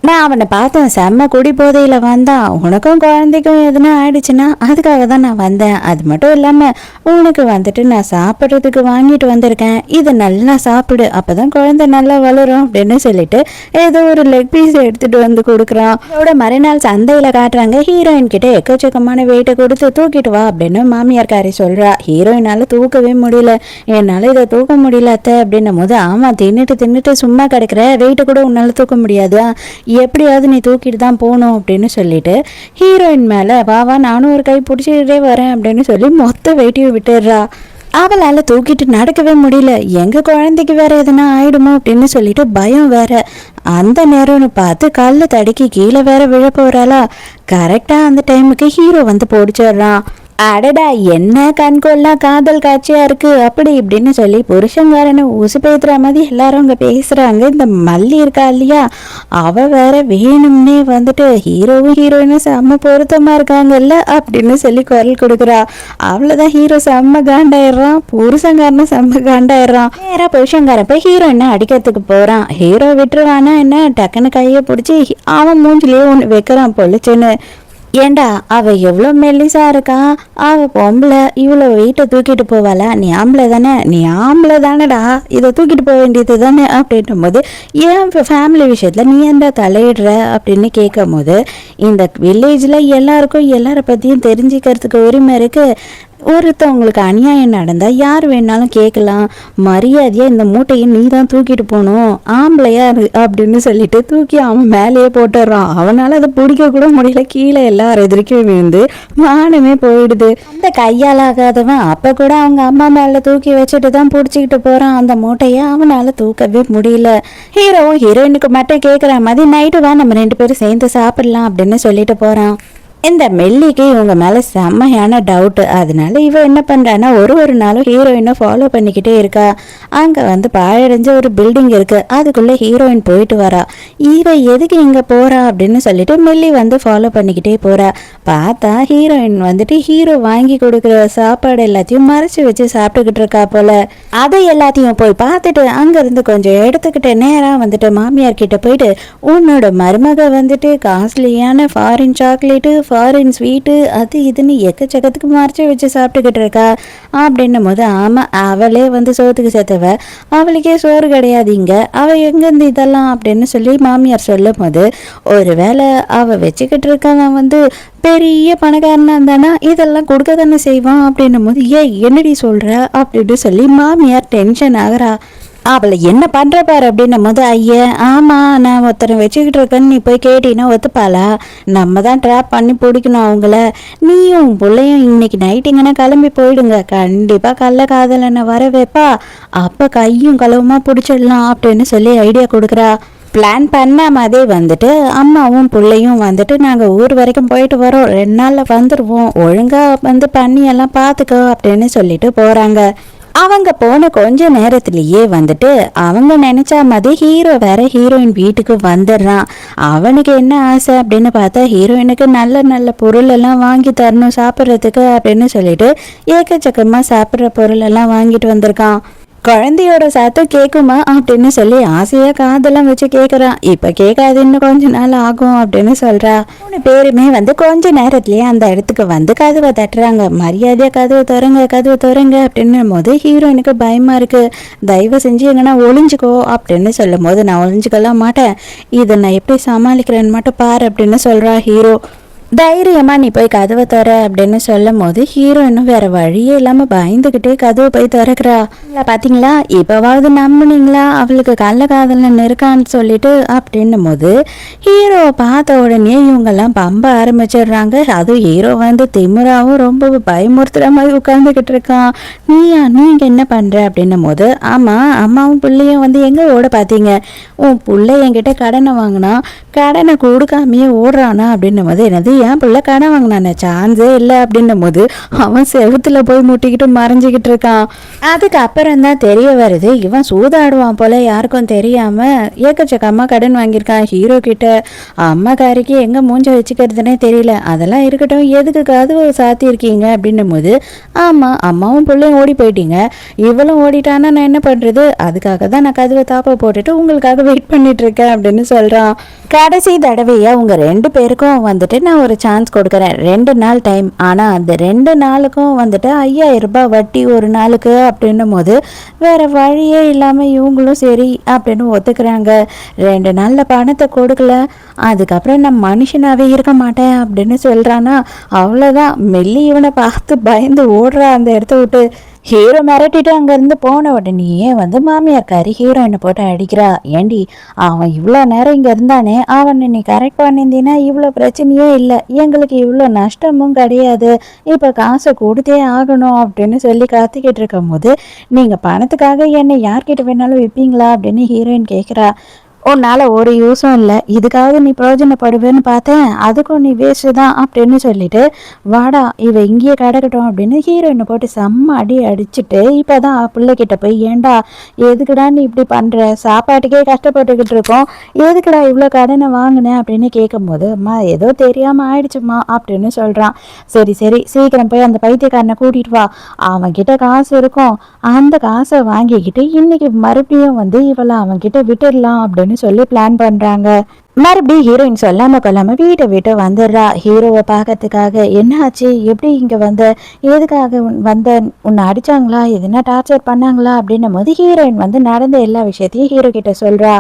நான் அவனை பார்த்தேன், செம்ம குடி போதையில வந்தான், உனக்கும் குழந்தைக்கும் எதுனா ஆயிடுச்சுன்னா அதுக்காக தான் நான் வந்தேன். அது மட்டும் இல்லாம உனக்கு வந்துட்டு நான் சாப்பிட்றதுக்கு வாங்கிட்டு வந்திருக்கேன், இதை நல்லா சாப்பிடு, அப்பதான் குழந்தை நல்லா வளரும் அப்படின்னு சொல்லிட்டு ஏதோ ஒரு லெக் பீஸ் எடுத்துட்டு வந்து கொடுக்குறான். அதோட மறுநாள் சந்தையில காட்டுறாங்க, ஹீரோயின் கிட்ட எக்கச்சக்கமான வெயிட்டை கொடுத்து தூக்கிட்டு வா அப்படின்னு மாமியார்காரி சொல்றா. ஹீரோயினால தூக்கவே முடியல, என்னால இதை தூக்க முடியல அத்தை அப்படின்னும் போது, ஆமா தின்னுட்டு சும்மா கிடக்குற, வெயிட்டை கூட உன்னால தூக்க முடியாது, எப்படியாவது நீ தூக்கிட்டு தான் போகணும் அப்படின்னு சொல்லிட்டு ஹீரோயின் மேல வா நானும் ஒரு கை பிடிச்சிட்டே வரேன் அப்படின்னு சொல்லி மொத்த வெயிட்டையும் விட்டுடுறா. அவளால தூக்கிட்டு நடக்கவே முடியல, எங்க குழந்தைக்கு வேற எதனா ஆயிடுமோ அப்படின்னு சொல்லிட்டு பயம் வேற. அந்த நேரம்னு பார்த்து கல்ல தடுக்கி கீழே வேற விழ போறாளா. கரெக்டா அந்த டைமுக்கு ஹீரோ வந்து பிடிச்சிடுறான். அடடா என்ன கண்கொள்ளா காதல் காட்சியா இருக்கு அப்படி இப்படின்னு சொல்லி புருஷங்காரனை ஊசு பேத்துற மாதிரி எல்லாரும் அங்க பேசுறாங்க. இந்த மல்லி இருக்கா இல்லையா, அவ வேற வேணும்னே வந்துட்டு ஹீரோவும் ஹீரோயினும் செம்ம பொருத்தமா இருக்காங்கல்ல அப்படின்னு சொல்லி குரல் கொடுக்குறா. அவ்வளவுதான் ஹீரோ செம்ம காண்டாயிடுறான், புருஷங்காரனும் செம்ம காண்டாயிடுறான். நேரா புருஷங்காரன் போய் ஹீரோயினை அடிக்கிறதுக்கு போறான். ஹீரோ விட்டுருவானா என்ன, டக்குன்னு கையை பிடிச்சி அவன் மூஞ்சிலேயே ஒன்று வைக்கிறான் பொழிச்சுன்னு. ஏண்டா அவ எவ்வளோ மெல்லிசா இருக்கா, அவ பொம்பளை, இவ்வளோ வெயிட்டை தூக்கிட்டு போவாளா, நீ ஆம்பளை தானடா, இதை தூக்கிட்டு போக வேண்டியது தானே அப்படின்னும் போது, ஏன் ஃபேமிலி விஷயத்தில் நீ ஏன்டா தலையிடுற அப்படின்னு கேட்கும் போது, இந்த வில்லேஜில் எல்லாருக்கும் எல்லாரை பற்றியும் தெரிஞ்சுக்கிறதுக்கு உரிமை இருக்குது, ஒருத்தவங்களுக்கு அநியாயம் நடந்தா யார் வேணாலும் கேட்கலாம், மரியாதையா இந்த மூட்டையை நீ தான் தூக்கிட்டு போகணும், ஆம்பளையா அப்படின்னு சொல்லிட்டு தூக்கி அவன் மேலேயே போட்டுடுறான். அவனால அதை பிடிக்க கூட முடியல, கீழே எல்லாரும் எதிர்க்கும் விழுந்து மானமே போயிடுது. அந்த கையால் ஆகாதவன் அப்ப கூட அவங்க அம்மா மேல தூக்கி வச்சுட்டு தான் பிடிச்சிக்கிட்டு போறான் அந்த மூட்டையை, அவனால தூக்கவே முடியல. ஹீரோவும் ஹீரோயினுக்கு மட்டும் கேட்குற மாதிரி நைட்டு வா நம்ம 2 பேரும் சேர்ந்து சாப்பிடலாம் அப்படின்னு சொல்லிட்டு போறான். இந்த மெல்லிக்கு இவங்க மேலே செம்மையான டவுட்டு. அதனால இவ என்ன பண்ணுறான்னா ஒரு நாளும் ஹீரோயினை ஃபாலோ பண்ணிக்கிட்டே இருக்கா. அங்கே வந்து பாழடைஞ்ச ஒரு பில்டிங் இருக்குது, அதுக்குள்ளே ஹீரோயின் போயிட்டு வரா. இவ எதுக்கு இங்கே போகிறா அப்படின்னு சொல்லிட்டு மெல்லி வந்து ஃபாலோ பண்ணிக்கிட்டே போகிறா. பார்த்தா ஹீரோயின் வந்துட்டு ஹீரோ வாங்கி கொடுக்குற சாப்பாடு எல்லாத்தையும் மறைச்சி வச்சு சாப்பிட்டுக்கிட்டு இருக்கா போல. அதை எல்லாத்தையும் போய் பார்த்துட்டு அங்கேருந்து கொஞ்சம் எடுத்துக்கிட்டு நேராக வந்துட்டு மாமியார் கிட்ட போயிட்டு, உன்னோட மருமக வந்துட்டு காஸ்ட்லியான ஃபாரின் சாக்லேட்டு, ஃபாரின் ஸ்வீட்டு, அது இதுன்னு எக்கச்சக்கத்துக்கு மறைச்சி வச்சு சாப்பிட்டுக்கிட்டு இருக்கா அப்படின்னும் போது, ஆமாம் அவளே வந்து சோத்துக்கு சேர்த்தவ, அவளுக்கே சோறு கிடையாது இங்கே, அவள் எங்கேருந்து இதெல்லாம் அப்படின்னு சொல்லி மாமியார் சொல்லும் போது, ஒருவேளை அவள் வச்சுக்கிட்டு இருக்கவன் வந்து பெரிய பணக்காரனா இருந்தானா இதெல்லாம் கொடுக்க தானே செய்வான் அப்படின்னும் போது, என்னடி சொல்கிற அப்படின்னு சொல்லி மாமியார் டென்ஷன் ஆகிறா. அவளை என்ன பண்ணுற பாரு அப்படின்னும் போது, ஆமாம் நான் ஒருத்தரை வச்சுக்கிட்டு இருக்கேன்னு நீ போய் கேட்டீங்கன்னா ஒத்துப்பாளா, நம்ம தான் ட்ராப் பண்ணி பிடிக்கணும் அவங்கள, நீயும் பிள்ளையும் இன்னைக்கு நைட்டுங்கன்னா கிளம்பி போயிடுங்க, கண்டிப்பாக கள்ள காதலனை வர வைப்பா, அப்போ கையும் களவுமா பிடிச்சிடலாம் அப்படின்னு சொல்லி ஐடியா கொடுக்குறா. பிளான் பண்ணாமதே வந்துட்டு அம்மாவும் பிள்ளையும் வந்துட்டு நாங்கள் ஊர் வரைக்கும் போயிட்டு வரோம், 2 நாளில் வந்துடுவோம், ஒழுங்காக வந்து பண்ணி எல்லாம் பார்த்துக்கோ அப்படின்னு சொல்லிட்டு போகிறாங்க. அவங்க போன கொஞ்ச நேரத்திலேயே வந்துட்டு அவங்க நினைச்ச மாதிரி ஹீரோ வேற ஹீரோயின் வீட்டுக்கு வந்துடுறான். அவனுக்கு என்ன ஆசை அப்படின்னு பார்த்தா, ஹீரோயினுக்கு நல்ல நல்ல பொருள் எல்லாம் வாங்கி தரணும் சாப்பிட்றதுக்கு அப்படின்னு சொல்லிட்டு ஏக்கச்சக்கமா சாப்பிட்ற பொருள் எல்லாம் வாங்கிட்டு வந்திருக்கான். குழந்தையோட சத்தம் கேட்குமா அப்படின்னு சொல்லி ஆசையா காதெல்லாம் வச்சு கேட்குறான். இப்போ கேட்காது, இன்னும் கொஞ்ச நாள் ஆகும் அப்படின்னு சொல்றா. 3 பேருமே வந்து கொஞ்ச நேரத்திலேயே அந்த இடத்துக்கு வந்து கதவை தட்டுறாங்க. மரியாதையா கதவை திறங்க அப்படின்னும் போது ஹீரோயினுக்கு பயமா இருக்கு. தயவு செஞ்சு எங்கன்னா ஒளிஞ்சுக்கோ அப்படின்னு சொல்லும் போது, நான் ஒளிஞ்சுக்கலாம் மாட்டேன், இதை நான் எப்படி சமாளிக்கிறேன்னு மட்டும் பாரு அப்படின்னு சொல்றா ஹீரோ. தைரியமா நீ போய் கதவை திற அப்படின்னு சொல்லும் போது ஹீரோயினும் வேற வழியே இல்லாம பயந்துகிட்டே கதவை போய் திறக்கிறா. பாத்தீங்களா, இப்பவாவது நம்புனீங்களா அவளுக்கு கள்ள காதலன் இருக்கான்னு சொல்லிட்டு அப்படின்னும் போது ஹீரோவை பார்த்த உடனே இவங்கெல்லாம் பம்ப ஆரம்பிச்சிடுறாங்க. அதுவும் ஹீரோ வந்து திமுறாவும் ரொம்ப பயமுறுத்துற மாதிரி உட்கார்ந்துகிட்டு இருக்கான். நீங்க என்ன பண்ற அப்படின்னும் போது, ஆமா அம்மாவும் பிள்ளையும் வந்து எங்க ஓட பாத்தீங்க, உன் பிள்ளை என்கிட்ட கடனை வாங்கினா கடனை கொடுக்காமையே ஓடுறானா அப்படின்னும் போது, என்னது ஏன் பிள்ளை கடன் வாங்கினானே, சான்ஸே இல்லை அப்படின்னும் போது அவன் செவத்துல போய் முட்டிக்கிட்டு மறைஞ்சிக்கிட்டு இருக்கான். அதுக்கப்புறம் தான் தெரிய வருது இவன் சூதாடுவான் போல, யாருக்கும் தெரியாம ஏக்கச்சக்கம்மா கடன் வாங்கியிருக்கான் ஹீரோ கிட்ட. அம்மாக்காரிக்கு எங்க மூஞ்ச வச்சுக்கிறதுனே தெரியல. அதெல்லாம் இருக்கட்டும், எதுக்கு கதவு சாத்தியிருக்கீங்க அப்படின்னும் போது, ஆமா அம்மாவும் பிள்ளையும் ஓடி போயிட்டீங்க, இவளும் ஓடிட்டானா நான் என்ன பண்றது, அதுக்காக தான் நான் கதவை தாப்ப போட்டுட்டு உங்களுக்காக வெயிட் பண்ணிட்டு இருக்கேன் அப்படின்னு சொல்றான். கடைசி தடவையா உங்க 2 பேருக்கும் வந்துட்டு நான் ஒரு சான்ஸ் கொடுக்குறேன், 2 நாள் டைம். ஆனா அந்த 2 நாளுக்கும் வந்துட்டு 5000 ரூபாய் வட்டி ஒரு நாளுக்கு அப்படின்னும் போது வேற வழியே இல்லாம இவங்களும் சரி அப்படின்னு ஒத்துக்கிறாங்க. 2 நாள்ல பணத்தை கொடுக்கல, அதுக்கப்புறம் நான் மனுஷனாவே இருக்க மாட்டேன் அப்படின்னு சொல்றானா. அவ்வளவுதான், மெல்லி இவனை பார்த்து பயந்து ஓடுறா அந்த இடத்த விட்டு. ஹீரோ மிரட்டிட்டு அங்கேருந்து போன உடனேயே வந்து மாமியார்காரி ஹீரோயினை போட்டு அடிக்கிறா. ஏண்டி அவன் இவ்வளோ நேரம் இங்கே இருந்தானே, அவனை நீ கரெக்ட் பண்ணியிருந்தீன்னா இவ்வளோ பிரச்சனையே இல்லை, எங்களுக்கு இவ்வளோ நஷ்டமும் கிடையாது, இப்போ காசை கொடுத்தே ஆகணும் அப்படின்னு சொல்லி காத்திக்கிட்டு இருக்கும் போது, நீங்கள் பணத்துக்காக என்னை யார்கிட்ட வேணாலும் விற்பீங்களா அப்படின்னு ஹீரோயின் கேட்குறா. உன்னால் ஒரு யூஸும் இல்லை, இதுக்காவது நீ பிரயோஜனப்படுவேன்னு பார்த்தேன், அதுக்கும் நீ வேஸ்ட்டு தான் அப்படின்னு சொல்லிட்டு, வாடா இவ இங்கேயே கிடக்கட்டும் அப்படின்னு ஹீரோயினை போட்டு செம்ம அடி அடிச்சுட்டு இப்போ தான் பிள்ளைகிட்ட போய், ஏண்டா எதுக்குடா நீ இப்படி பண்ணுற, சாப்பாட்டுக்கே கஷ்டப்பட்டுக்கிட்டு இருக்கோம், எதுக்குடா இவ்வளோ கடனை வாங்கினேன் அப்படின்னு கேட்கும்போது, அம்மா ஏதோ தெரியாமல் ஆயிடுச்சுமா அப்படின்னு சொல்கிறான். சரி சரி சீக்கிரம் போய் அந்த பைத்தியக்காரனை கூட்டிகிட்டு வா, அவன்கிட்ட காசு இருக்கும், அந்த காசை வாங்கிக்கிட்டு இன்னைக்கு மறுபடியும் வந்து இவளை அவன்கிட்ட விட்டுடலாம் அப்படின்னு சொல்லி பிளான் பண்றாங்க. மறுபடியும் ஹீரோயின் சொல்லாம கொள்ளாம வீட்டை விட்டு வந்துடுறா ஹீரோவை பார்க்கறதுக்காக. என்ன ஆச்சு, எப்படி இங்க வந்த, எதுக்காக வந்த, உன்னை அடிச்சாங்களா, எதுனா டார்ச்சர் பண்ணாங்களா அப்படின்னும் போது ஹீரோயின் வந்து நடந்த எல்லா விஷயத்தையும் ஹீரோ கிட்ட சொல்றா.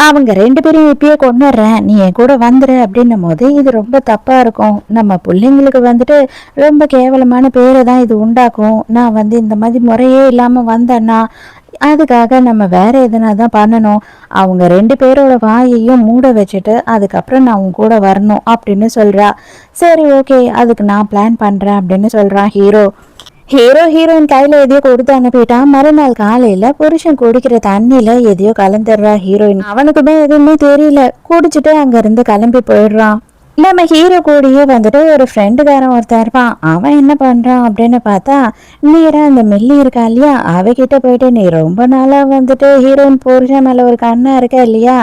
அவங்க 2 பேரும் இப்பயே கொண்டுடுறேன், நீ என் கூட வந்துரு அப்படின்னும் போது, இது ரொம்ப தப்பா இருக்கும், நம்ம பிள்ளைங்களுக்கு வந்துட்டு ரொம்ப கேவலமான பேரை தான் இது உண்டாக்கும், நான் வந்து இந்த மாதிரி முறையே இல்லாம வந்தேன்னா அதுக்காக நம்ம வேற எதனா தான் பண்ணணும், அவங்க 2 பேரோட வாயையும் மூட வச்சுட்டு அதுக்கப்புறம் நான் உன் கூட வரணும் அப்படின்னு சொல்றா. சரி ஓகே, அதுக்கு நான் பிளான் பண்றேன் அப்படின்னு சொல்றான் ஹீரோ. ஹீரோயின் கையில எதையோ கொடுத்து அனுப்பிட்டா. மறுநாள் காலையில புருஷன் குடிக்கிற தண்ணியில எதையோ கலந்துடுறா ஹீரோயின். அவனுக்குமே எதுவுமே தெரியல, குடிச்சிட்டு அங்க இருந்து கிளம்பி போயிடுறான். நம்ம ஹீரோ கூடயே வந்துட்டு ஒரு ஃப்ரெண்டுக்காரன் ஒருத்தர் இருப்பான். அவன் என்ன பண்ணுறான் அப்படின்னு பார்த்தா, நேராக அந்த மெல்லி இருக்கா இல்லையா, அவகிட்ட போயிட்டு, நீ ரொம்ப நாளாக வந்துட்டு ஹீரோயின் புருஷன் மேலே ஒரு கண்ணா இருக்கா இல்லையா,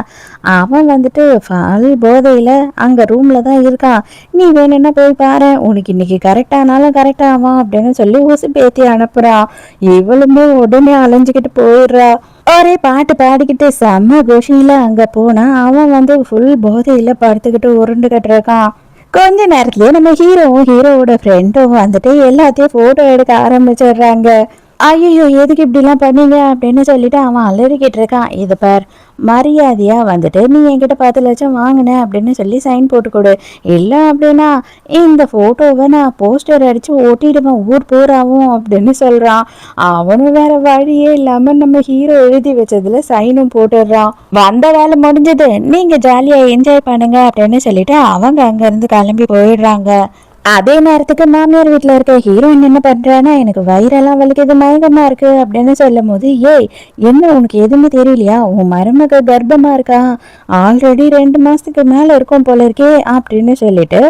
அவன் வந்துட்டு ஃபால் போதையில் அங்கே ரூமில் தான் இருக்கான், நீ வேணும்னா போய் பாரு, உனக்கு இன்னைக்கு கரெக்டானாலும் கரெக்டாகும் அப்படின்னு சொல்லி ஊசி பேத்தி அனுப்புகிறான். இவளுமே உடனே அலைஞ்சிக்கிட்டு போயிடுறா. ஒரே பாட்டு பாடிக்கிட்டு செம்ம குஷியில அங்க போனா அவன் வந்து ஃபுல் போதையில படுத்துக்கிட்டு உருண்டுகிட்டு இருக்கான். கொஞ்ச நேரத்துலயே நம்ம ஹீரோவோட ஃப்ரெண்டும் வந்துட்டு எல்லாத்தையும் போட்டோ எடுக்க ஆரம்பிச்சிடுறாங்க. ஐயோ எதுக்கு இப்படிலாம் பண்ணீங்க அப்படின்னு சொல்லிட்டு அவன் அலறிக்கிட்டு இருக்கான். இது பார், மரியாதையா வந்துட்டு நீ என்கிட்ட 10 லட்சம் வாங்கின அப்படின்னு சொல்லி சைன் போட்டு கொடு, இல்லை அப்படின்னா இந்த போட்டோவை நான் போஸ்டர் அடிச்சு ஓட்டிடுவேன் ஊர் பூராவும் அப்படின்னு சொல்றான். அவனும் வேற வழியே இல்லாம நம்ம ஹீரோ எழுதி வச்சதுல சைனும் போட்டுடுறான். வந்த வேலை முடிஞ்சது, நீங்க ஜாலியா என்ஜாய் பண்ணுங்க அப்படின்னு சொல்லிட்டு அவங்க அங்க இருந்து கிளம்பி போயிடுறாங்க. அதே நேரத்துக்கு மாமியார் வீட்டில் இருக்க ஹீரோயின் என்ன பண்ணுறான்னா, எனக்கு வயிறெல்லாம் வலிக்குது, மயங்கமா இருக்கு அப்படின்னு சொல்லும் போது, ஏய் என்ன உனக்கு எதுவுமே தெரியலையா, உன் மருமக கர்ப்பமா இருக்கா, ஆல்ரெடி 2 மாசத்துக்கு மேலே இருக்கும் போல இருக்கே அப்படின்னு சொல்லிட்டு,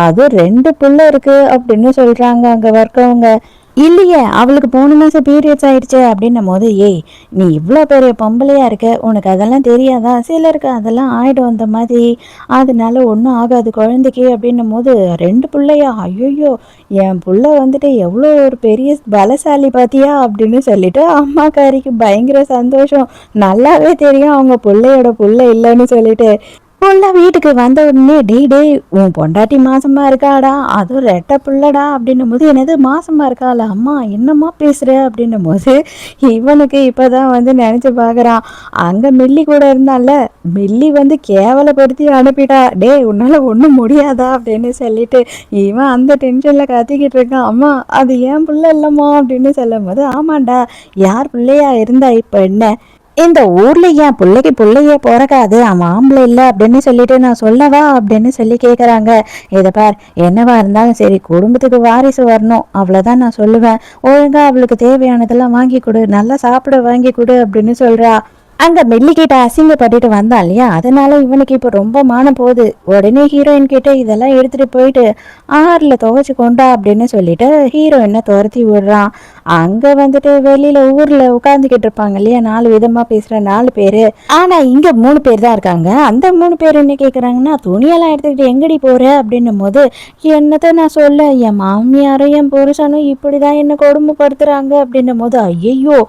அது 2 புள்ள இருக்கு அப்படின்னு சொல்றாங்க அங்கே இருக்கவங்க. இல்லையே அவளுக்கு போன மாதம் பீரியட்ஸ் ஆயிடுச்சு அப்படின்னும் போது, ஏய் நீ இவ்வளோ பெரிய பொம்பளையா இருக்க, உனக்கு அதெல்லாம் தெரியாதா, சிலருக்கு அதெல்லாம் ஆயிடும் அந்த மாதிரி, அதனால ஒன்றும் ஆகாது குழந்தைக்கு அப்படின்னும் போது, 2 பிள்ளையா, ஐயோ என் புள்ள வந்துட்டு எவ்வளோ ஒரு பெரிய பலசாலி பார்த்தியா அப்படின்னு சொல்லிட்டு அம்மாக்காரிக்கு பயங்கர சந்தோஷம். நல்லாவே தெரியும் அவங்க பிள்ளையோட புள்ள இல்லைன்னு சொல்லிட்டு. புள்ள வீட்டுக்கு வந்த உடனே டேய் உன் பொண்டாட்டி மாசமா இருக்காடா, அதுவும் ரெட்டை புள்ளடா அப்படின்னும் போது என்னது மாசமா இருக்காளா அம்மா என்னம்மா பேசுற அப்படின்னும் போது இவனுக்கு இப்பதான் வந்து நினைச்சு பாக்குறான். அங்க மில்லி கூட இருந்தால மில்லி வந்து கேவலப்படுத்தி அனுப்பிட்டா, டேய் உன்னால ஒண்ணும் முடியாதா அப்படின்னு சொல்லிட்டு இவன் அந்த டென்ஷன்ல கத்திக்கிட்டு இருக்கான். அம்மா அது ஏன் புள்ள இல்லம்மா அப்படின்னு சொல்லும் போது ஆமாண்டா யார் பிள்ளையா இருந்தா இப்ப என்ன, இந்த ஊர்ல என் பிள்ளைக்கு பிள்ளையே பிறக்காது அவன் ஆம்பளை இல்லை அப்படின்னு சொல்லிட்டு நான் சொல்லவா அப்படின்னு சொல்லி கேட்குறாங்க. இதை பார் என்னவா இருந்தாலும் சரி குடும்பத்துக்கு வாரிசு வரணும் அவ்வளோதான் நான் சொல்லுவேன். ஒழுங்கா அவளுக்கு தேவையானதெல்லாம் வாங்கி கொடு, நல்லா சாப்பிட வாங்கி கொடு அப்படின்னு சொல்றா. அங்க மெல்லிக்கிட்ட அசிங்கப்பட்டுட்டு வந்தான் இல்லையா, அதனால இவனுக்கு இப்போ ரொம்ப மானம் போகுது. உடனே ஹீரோயின் கிட்ட இதெல்லாம் எடுத்துட்டு போயிட்டு ஆறுல துவைச்சு கொண்டா அப்படின்னு சொல்லிட்டு ஹீரோயினை துரத்தி விடுறான். அங்க வந்துட்டு வெளியில ஊர்ல உட்காந்துக்கிட்டு இருப்பாங்க இல்லையா 4 விதமா பேசுற 4 பேரு, ஆனா இங்க 3 பேர் தான் இருக்காங்க. அந்த 3 பேர் என்ன கேக்குறாங்கன்னா துணியெல்லாம் எடுத்துக்கிட்டு எங்கடி போற அப்படின்னும் போது என்னத்த நான் சொல்ல, என் மாமியாரும் என் புருஷனும் இப்படிதான் என்ன கொடுமைப்படுத்துறாங்க அப்படின்னும் போது ஐயோ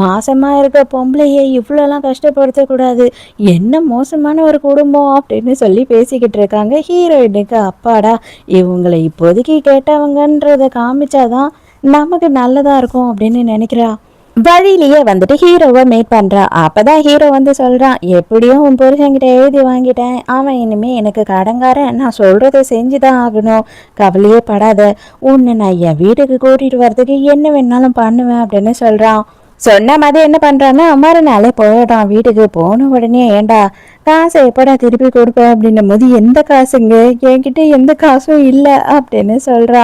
மாசமா இருக்க பொம்பளையே இவ்வளோலாம் கஷ்டப்படுத்தக்கூடாது, என்ன மோசமான ஒரு குடும்பம் அப்படின்னு சொல்லி பேசிக்கிட்டு இருக்காங்க. ஹீரோயினுக்கு அப்பாடா இவங்களை இப்போதைக்கு கேட்டவங்கன்றத காமிச்சாதான் நமக்கு நல்லதா இருக்கும் அப்படின்னு நினைக்கிறா. வழியிலேயே வந்துட்டு ஹீரோவை மேட் பண்றா. அப்பதான் ஹீரோ வந்து சொல்றான், எப்படியும் உன் புருஷன்கிட்ட எழுதி வாங்கிட்டேன், அவன் இனிமே எனக்கு கடங்காரன், நான் சொல்றதை செஞ்சுதான் ஆகணும், கவலையே படாத, உன்னை நான் என் வீட்டுக்கு கூட்டிட்டு வர்றதுக்கு என்ன வேணாலும் பண்ணுவேன் அப்படின்னு சொல்றான். சொன்ன மாதிரி என்ன பண்றான்னா மறுநாளே போயிடான் வீட்டுக்கு. போன உடனே ஏண்டா காசை எப்படா திருப்பி கொடுப்பேன் அப்படின்னும் போது எந்த காசுங்க, என்கிட்ட எந்த காசும் இல்லை அப்படின்னு சொல்றா.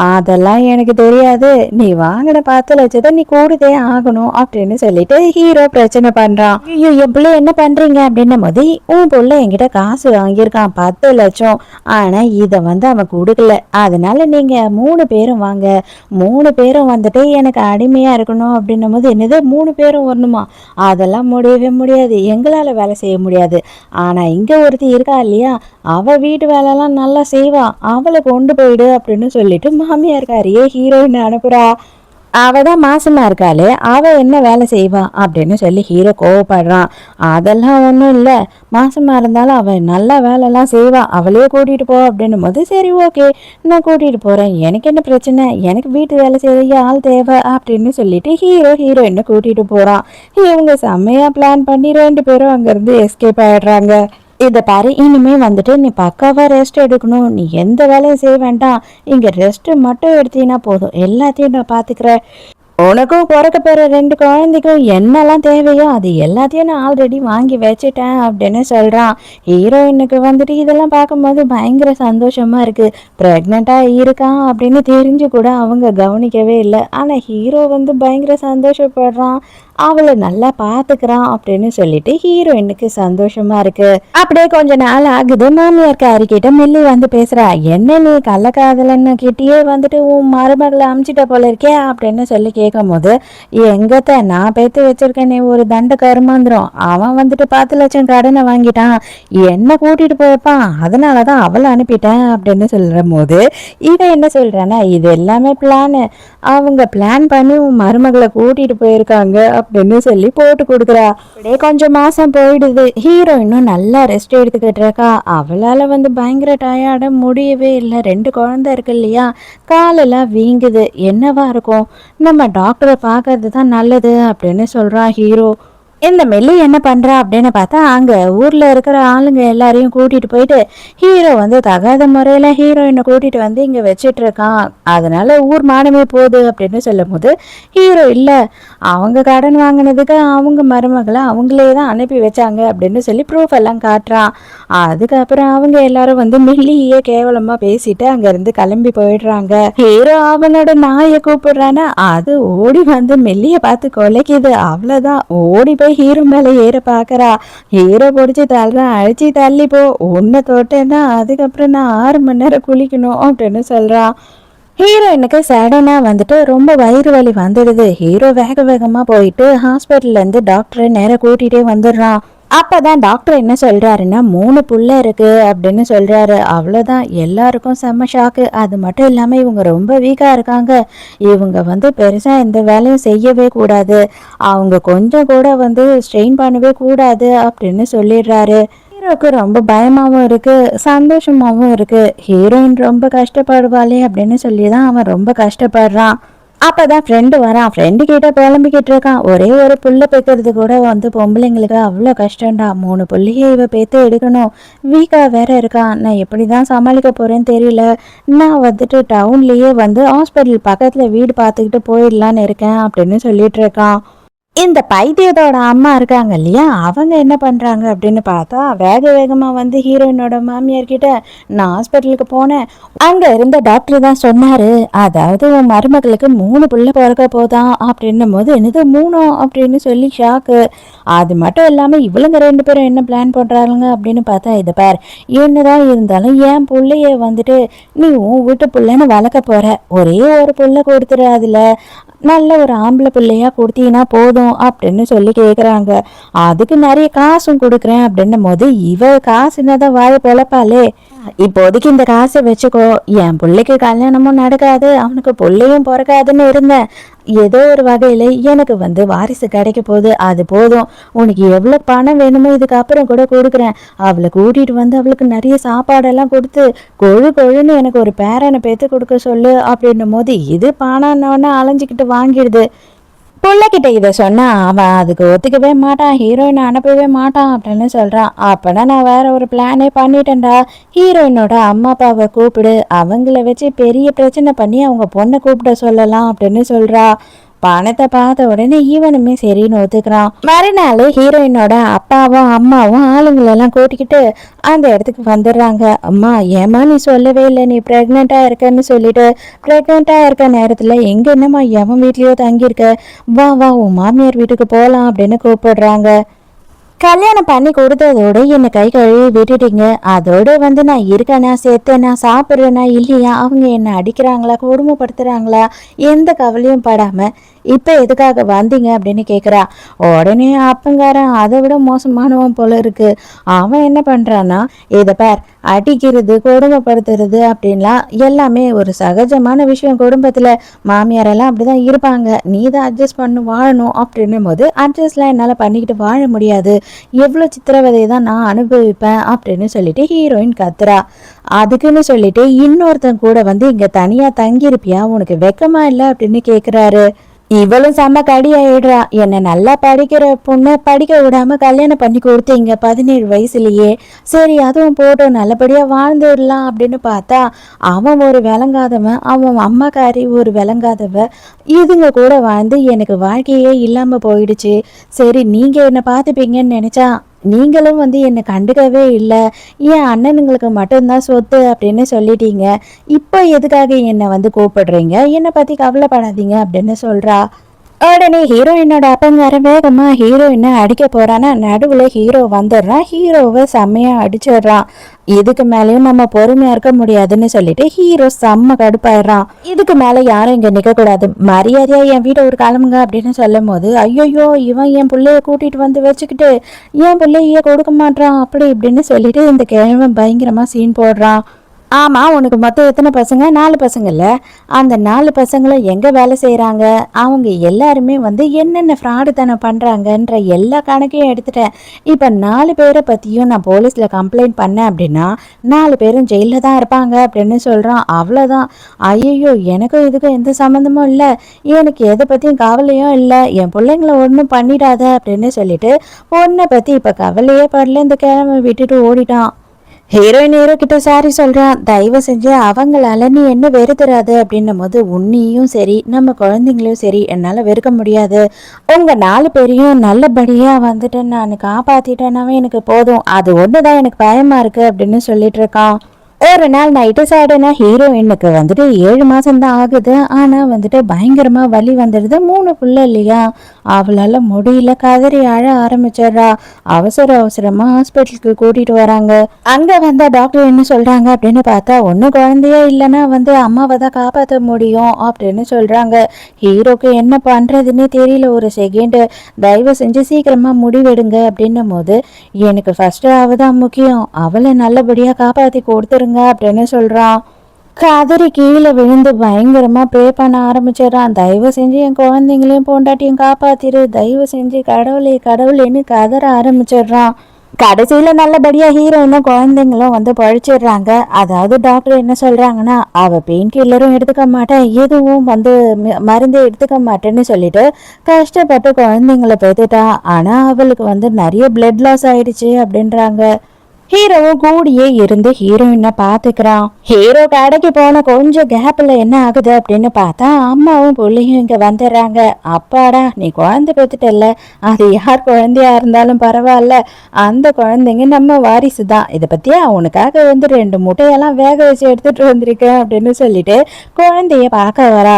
அதெல்லாம் எனக்கு தெரியாது, நீ வாங்கின 10 லட்சத்தை நீ கூடுதே ஆகணும் அப்படின்னு சொல்லிட்டு ஹீரோ பிரச்சனை பண்றான். ஐயோ என் பிள்ளை என்ன பண்றீங்க அப்படின்னும் போது உன் பிள்ளை என்கிட்ட காசு வாங்கியிருக்கான் 10 லட்சம், ஆனா இதை வந்து அவன் கொடுக்கல, அதனால நீங்க 3 பேரும் வாங்க, 3 பேரும் வந்துட்டு எனக்கு அடிமையா இருக்கணும் அப்படின்னும் போது என்னது 3 பேரும் வரணுமா, அதெல்லாம் முடியவே முடியாது, எங்களால வேலை செய்ய முடியாது, ஆனா இங்க ஒருத்தி இருக்கா இல்லையா அவ வீட்டு வேலைலாம் நல்லா செய்வா, அவளை கொண்டு போயிடு அப்படின்னு சொல்லிட்டு மாமியார்காரியே ஹீரோயின் அனுப்புறா. அவ தான் மாசமா இருக்காளே அவ என்ன வேலை செய்வா அப்படின்னு சொல்லி ஹீரோ கோவப்படுறான். அதெல்லாம் ஒன்றும் இல்லை, மாசமா இருந்தாலும் அவன் நல்ல வேலைலாம் செய்வா, அவளையே கூட்டிட்டு போ அப்படின்னும் போது சரி ஓகே நான் கூட்டிட்டு போறேன், எனக்கு என்ன பிரச்சனை, எனக்கு வீட்டு வேலை செய்ய ஆள் தேவை அப்படின்னு சொல்லிட்டு ஹீரோயினை கூட்டிட்டு போறான். இவங்க செம்மையா பிளான் பண்ணி 2 பேரும் அங்கிருந்து எஸ்கேப் ஆயிடுறாங்க. இதை பாரு இனிமே வந்துட்டு நீ பக்காவா ரெஸ்ட் எடுக்கணும், நீ எந்த வேலையும் செய்ய வேண்டாம், இங்க ரெஸ்ட் மட்டும் எடுத்தீங்கன்னா போதும், எல்லாத்தையும் நான் பாத்துக்கிறேன், உனக்கும் பிறக்க போற 2 குழந்தைக்கும் என்னெல்லாம் தேவையோ அது எல்லாத்தையும் நான் ஆல்ரெடி வாங்கி வச்சுட்டேன் அப்படின்னு சொல்றான். ஹீரோயினுக்கு வந்துட்டு இதெல்லாம் பார்க்கும்போது பயங்கர சந்தோஷமா இருக்கு. பிரெக்னெண்டா இருக்கான் அப்படின்னு தெரிஞ்சு கூட அவங்க கவனிக்கவே இல்லை. ஆனா ஹீரோ வந்து பயங்கர சந்தோஷப்படுறான், அவளை நல்லா பாத்துக்கிறான் அப்படின்னு சொல்லிட்டு ஹீரோயினுக்கு சந்தோஷமா இருக்கு. அப்படியே கொஞ்ச நாள் ஆகுது. மாமியார் கிட்ட மில்லி வந்து பேசுறா, என்ன நீ கள்ளக்காதலன்னு கிட்டயே வந்துட்டு உன் மருமகளை அமிச்சிட்ட போல இருக்கே அப்படின்னு சொல்லி கேட்கும் போது எங்கத்த நான் பேத்து வச்சிருக்கேனே ஒரு தண்ட கருமாந்திரம், அவன் வந்துட்டு 10 லட்சம் கடனை வாங்கிட்டான், என்ன கூட்டிட்டு போயப்பான், அதனாலதான் அவளை அனுப்பிட்டேன் அப்படின்னு சொல்ற போது இவன் என்ன சொல்றானா இது எல்லாமே பிளானு, அவங்க பிளான் பண்ணி உன் மருமகளை கூட்டிட்டு போயிருக்காங்க அப்படின்னு சொல்லி போட்டு கொடுக்குறா. அப்படியே கொஞ்சம் மாசம் போயிடுது. ஹீரோயினும் நல்லா ரெஸ்ட் எடுத்துக்கிட்டு இருக்கா. அவளால வந்து பயங்கர டயர்ட முடியவே இல்லை. 2 குழந்தை இருக்கு இல்லையா, காலெல்லாம் வீங்குது. என்னவா இருக்கும், நம்ம டாக்டரை பார்க்கறது தான் நல்லது அப்படின்னு சொல்றான் ஹீரோ. இந்த மெல்லி என்ன பண்றா அப்படின்னு பார்த்தா அங்க ஊர்ல இருக்கிற ஆளுங்க எல்லாரையும் கூட்டிட்டு போயிட்டு ஹீரோ வந்து தகாத முறையில ஹீரோயினை கூட்டிட்டு வந்து இங்க வச்சிட்டு இருக்கான், அதனால ஊர் மானமே போகுது அப்படின்னு சொல்லும் போது ஹீரோ இல்ல அவங்க கடன் வாங்கினதுக்கு அவங்க மருமகளை அவங்களே தான் அனுப்பி வச்சாங்க அப்படின்னு சொல்லி ப்ரூஃப் எல்லாம் காட்டுறான். அதுக்கப்புறம் அவங்க எல்லாரும் வந்து மில்லியே கேவலமா பேசிட்டு அங்க இருந்து கிளம்பி போயிடுறாங்க. ஹீரோ அவனோட நாயை கூப்பிடுறானா அது ஓடி வந்து மெல்லிய பார்த்து கொலைக்குது. அவ்வளவுதான் ஓடி போய் ஹீரோ மேல ஏற பாக்குறா. ஹீரோ பிடிச்சி தள்ளுறான், அழிச்சு தள்ளி போ, உன்னை தொட்டேன்னா அதுக்கப்புறம் நான் 6 மணி நேரம் குளிக்கணும் அப்படின்னு சொல்றான். ஹீரோயினுக்கு சடனா வந்துட்டு ரொம்ப வயிறு வலி வந்துடுது. ஹீரோ வேக வேகமா போயிட்டு ஹாஸ்பிட்டல்ல இருந்து டாக்டரை நேரம் கூட்டிகிட்டே வந்துடுறான். அப்பதான் டாக்டர் என்ன சொல்றாருன்னா 3 புள்ள இருக்கு அப்படின்னு சொல்றாரு. அவ்வளோதான், எல்லாருக்கும் செம்ம ஷாக்கு. அது மட்டும் இல்லாம இவங்க ரொம்ப வீக்கா இருக்காங்க, இவங்க வந்து பெருசா எந்த வேலையும் செய்யவே கூடாது, அவங்க கொஞ்சம் கூட வந்து ஸ்ட்ரெயின் பண்ணவே கூடாது அப்படின்னு சொல்லிடுறாரு. ஹீரோக்கு ரொம்ப பயமாவும் இருக்கு, சந்தோஷமாவும் இருக்கு. ஹீரோயின் ரொம்ப கஷ்டப்படுவாளே அப்படின்னு சொல்லி தான் அவன் ரொம்ப கஷ்டப்படுறான். அப்பதான் ஃப்ரெண்டு வரான். ஃப்ரெண்டு கிட்ட புலம்பிக்கிட்டு இருக்கான். ஒரே ஒரு புள்ள பெக்கிறது கூட வந்து பொம்பளைங்களுக்கு அவ்வளோ கஷ்டம்டா. 3 புள்ளைய இவ பெத்து எடுக்கணும். வீக்கா வேற இருக்கான். நான் எப்படி தான் சமாளிக்க போறேன்னு தெரியல. நான் வந்துட்டு டவுன்லயே வந்து ஹாஸ்பிட்டல் பக்கத்துல வீடு பார்த்துக்கிட்டு போயிடலான்னு இருக்கேன் அப்படின்னு சொல்லிட்டு இருக்கான். இந்த பைத்தியத்தோட அம்மா இருக்காங்க இல்லையா, அவங்க என்ன பண்ணுறாங்க அப்படின்னு பார்த்தா வேக வேகமாக வந்து ஹீரோயினோட மாமியார் கிட்ட நான் ஹாஸ்பிட்டலுக்கு போனேன். அங்கே இருந்த டாக்டர் தான் சொன்னார், அதாவது உன் மருமகளுக்கு 3 புள்ள பிறக்க போதான் அப்படின்னும் போது என்னது 3 அப்படின்னு சொல்லி ஷாக்கு. அது மட்டும் இல்லாமல் இவளுங்க 2 பேரும் என்ன பிளான் பண்ணுறாங்க அப்படின்னு பார்த்தா இது பார், என்னதான் இருந்தாலும் என் பிள்ளைய வந்துட்டு நீ உன் வீட்டு பிள்ளைன்னு வளர்க்க போகிற, ஒரே ஒரு புள்ள கொடுத்துரு, அதில் நல்ல ஒரு ஆம்பளை பிள்ளையா கொடுத்தீங்கன்னா போதும் அப்படின்னு சொல்லி கேட்குறாங்க. அதுக்கு நிறைய காசும் கொடுக்குறேன் அப்படின்னும் போது இவ காசு என்னதான் வாழ பொழப்பாளே, இப்போதைக்கு இந்த காசை வச்சுக்கோ, என் பிள்ளைக்கு கல்யாணமும் நடக்காது, அவனுக்கு பிள்ளையும் பிறக்காதுன்னு இருந்தேன். ஏதோ ஒரு வகையில் எனக்கு வந்து வாரிசு கிடைக்க போகுது, அது போதும். உனக்கு எவ்வளோ பணம் வேணுமோ இதுக்கப்புறம் கூட கொடுக்குறேன். அவளை கூட்டிகிட்டு வந்து அவளுக்கு நிறைய சாப்பாடெல்லாம் கொடுத்து கொழுன்னு எனக்கு ஒரு பேரனை பெற்று கொடுக்க சொல்லு அப்படின்னும் போது இது பணம்னோன்னு அலைஞ்சிக்கிட்டு வாங்கிடுது. பிள்ளைகிட்ட இதை சொன்னா அவன் அதுக்கு ஒத்துக்கவே மாட்டான், ஹீரோயினை அனுப்பவே மாட்டான் அப்படின்னு சொல்றான். அப்பனா நான் வேற ஒரு பிளானே பண்ணிட்டேன்டா, ஹீரோயினோட அம்மா அப்பாவை கூப்பிடு, அவங்கள வச்சு பெரிய பிரச்சனை பண்ணி அவங்க பொண்ணை கூப்பிட சொல்லலாம் அப்படின்னு சொல்றா. பணத்தை பார்த்த உடனே இவனுமே சரின்னு ஒத்துக்கிறான். மறுநாள் ஹீரோயினோட அப்பாவும் அம்மாவும் ஆளுங்களெல்லாம் கூட்டிக்கிட்டு அந்த இடத்துக்கு வந்துடுறாங்க. அம்மா ஏமா நீ சொல்லவே இல்லை நீ ப்ரெக்னெண்டா இருக்கன்னு சொல்லிட்டு, ப்ரெக்னெண்டா இருக்க நேரத்தில் எங்க என்னம்மா எவன் வீட்லயோ தங்கியிருக்க, வா வா உன் மாமியார் வீட்டுக்கு போகலாம் அப்படின்னு கூப்பிடுறாங்க. கல்யாணம் பண்ணி கொடுத்ததோட என்னை கை கழுவி விட்டுட்டீங்க, அதோட வந்து நான் இருக்கேனா செத்தேனா சாப்பிட்றேனா இல்லையா, அவங்க என்னை அடிக்கிறாங்களா கொடுமைப்படுத்துறாங்களா எந்த கவலையும் படாம இப்போ எதுக்காக வந்தீங்க அப்படின்னு கேட்குறா. உடனே அப்பங்காரன் அதை விட மோசமானவன் போல இருக்கு. அவன் என்ன பண்ணுறான்னா, இதை பார், அடிக்கிறது கொடுமைப்படுத்துறது அப்படின்லாம் எல்லாமே ஒரு சகஜமான விஷயம். குடும்பத்தில் மாமியாரெல்லாம் அப்படி தான் இருப்பாங்க, நீ தான் அட்ஜஸ்ட் பண்ணி வாழணும் அப்படின்னும் போது அட்ஜஸ்ட்லாம் என்னால் பண்ணிக்கிட்டு வாழ முடியாது, எவ்வளோ சித்திரவதையை தான் நான் அனுபவிப்பேன் அப்படின்னு சொல்லிட்டு ஹீரோயின் கத்துறா. அதுக்குன்னு சொல்லிட்டு இன்னொருத்தன் கூட வந்து இங்கே தனியாக தங்கியிருப்பியா, உனக்கு வெக்கமா இல்லை அப்படின்னு கேட்குறாரு. இவளும் செம்ம கடி ஆயிடுறா. என்னை நல்லா படிக்கிற பொண்ணை படிக்க விடாம கல்யாணம் பண்ணி கொடுத்தீங்க 17 வயசுலயே, சரி அதுவும் போட்டோம் நல்லபடியா வாழ்ந்துடலாம் அப்படின்னு பார்த்தா அவன் ஒரு விளங்காதவன், அவன் அம்மாக்காரி ஒரு விளங்காதவ, இதுங்க கூட வாழ்ந்து எனக்கு வாழ்க்கையே இல்லாம போயிடுச்சு. சரி நீங்க என்னை பார்த்துப்பீங்கன்னு நினைச்சா நீங்களும் வந்து என்னை கண்டுக்கவே இல்லை, என் அண்ணனுங்களுக்கு மட்டும்தான் சொத்து அப்படின்னு சொல்லிட்டீங்க, இப்போ எதுக்காக என்னை வந்து கூப்பிடுறீங்க, என்னை பற்றி கவலைப்படாதீங்க அப்படின்னு சொல்கிறா. உடனே ஹீரோயினோட அப்பங்கார வேகமா ஹீரோயினை அடிக்க போறான்னா நடுவில் ஹீரோ வந்துடுறான். ஹீரோவை செம்மையா அடிச்சிடுறான். இதுக்கு மேலேயும் நம்ம பொறுமையா இருக்க முடியாதுன்னு சொல்லிட்டு ஹீரோ செம்ம கடுப்பாயிடுறான். இதுக்கு மேல யாரும் இங்க நிக்க கூடாது, மரியாதையா என் வீட்டை ஒரு கிளம்புங்க அப்படின்னு சொல்லும் போது ஐயோ இவன் என் பிள்ளைய கூட்டிட்டு வந்து வச்சுக்கிட்டு என் பிள்ளைய கொடுக்க மாட்டான் அப்படி இப்படின்னு சொல்லிட்டு இந்த கிழவன் பயங்கரமா சீன் போடுறான். ஆமாம், உனக்கு மொத்தம் எத்தனை பசங்க? 4 பசங்கள்ல. அந்த 4 பசங்களும் எங்கே வேலை செய்கிறாங்க, அவங்க எல்லாருமே வந்து என்னென்ன ஃப்ராடுத்தனம் பண்ணுறாங்கன்ற எல்லா கணக்கையும் எடுத்துட்டேன். இப்போ 4 பேரை பற்றியும் நான் போலீஸில் கம்ப்ளைண்ட் பண்ணேன் அப்படின்னா 4 பேரும் ஜெயிலில் தான் இருப்பாங்க அப்படின்னு சொல்கிறான். அவ்வளோதான். ஐயோ எனக்கும் இதுக்கும் எந்த சம்மந்தமும் இல்லை, எனக்கு எதை பற்றியும் கவலையும் இல்லை, என் பிள்ளைங்கள ஒன்றும் பண்ணிடாத அப்படின்னு சொல்லிட்டு பொண்ணை பற்றி இப்போ கவலையே படல, இந்த கிழமை விட்டுட்டு ஓடிட்டான். ஹீரோயின் ஹீரோ கிட்ட சாரி சொல்றான், தயவு செஞ்சு அவங்களால நீ என்ன வெறுத்துறாது அப்படின்னும் போது உன்னையும் சரி நம்ம குழந்தைங்களையும் சரி என்னால் வெறுக்க முடியாது, உங்கள் 4 பேரையும் நல்லபடியாக வந்துட்டு நான் காப்பாற்றிட்டேனாவே எனக்கு போதும், அது ஒன்று தான் எனக்கு பயமாக இருக்குது அப்படின்னு சொல்லிட்டு இருக்கான். ஒரு நாள் நைட்டு சாடுனா ஹீரோயினுக்கு வந்துட்டு 7 மாதம் தான் ஆகுது. ஆனால் வந்துட்டு பயங்கரமாக வலி வந்துடுது. 3 புள்ள இல்லையா, அவளால் முடியல, கதறி அழ ஆரம்பிச்சிடுறா. அவசரமாக ஹாஸ்பிட்டலுக்கு கூட்டிகிட்டு வராங்க. அங்கே வந்த டாக்டர் என்ன சொல்கிறாங்க அப்படின்னு பார்த்தா ஒன்றும் குழந்தையே இல்லைன்னா வந்து அம்மாவை தான் காப்பாற்ற முடியும் அப்படின்னு சொல்கிறாங்க. ஹீரோக்கு என்ன பண்ணுறதுன்னே தெரியல. ஒரு செகண்டு தயவு செஞ்சு சீக்கிரமாக முடிவெடுங்க அப்படின்னும் போது எனக்கு ஃபஸ்ட்டு அவள் தான் முக்கியம், அவளை நல்லபடியாக காப்பாற்றி கொடுத்துருங்க அப்படின்னு சொல்றான். கதறி கீழே விழுந்து பயங்கரமா ப்ரே பண்ண ஆரம்பிச்சிடறான். தயவு செஞ்சு என் குழந்தைங்களையும் பொண்டாட்டியும் காப்பாத்திரு, தயவு செஞ்சு கடவுளே கடவுளேன்னு கதற ஆரம்பிச்சிடுறான். கடைசியில நல்லபடியா ஹீரோயினும் குழந்தைங்களும் வந்து பழிச்சிடுறாங்க. அதாவது டாக்டர் என்ன சொல்றாங்கன்னா, அவ பெயின் கில்லரும் எடுத்துக்க மாட்டேன், எதுவும் வந்து மருந்து எடுத்துக்க மாட்டேன்னு சொல்லிட்டு கஷ்டப்பட்டு குழந்தைங்களை பெற்றுட்டா. ஆனா அவளுக்கு வந்து நிறைய பிளட் லாஸ் ஆயிடுச்சு அப்படின்றாங்க. ஹீரோவும் கூடியே இருந்து ஹீரோயினை பாத்துக்கிறான். ஹீரோ கடைக்கு போன கொஞ்சம் கேப்ல என்ன ஆகுது அப்படின்னு பார்த்தா அம்மாவும் பிள்ளையும் இங்க வந்துடுறாங்க. அப்பாடா, நீ குழந்தை பெத்துட்டல்ல, அது யார் குழந்தையா இருந்தாலும் பரவாயில்ல, அந்த குழந்தைங்க நம்ம வாரிசு தான். இதை பத்தியா உனக்காக வந்து 2 முட்டையெல்லாம் வேக வச்சு எடுத்துட்டு வந்திருக்கேன் அப்படின்னு சொல்லிட்டு குழந்தைய பார்க்க வரா.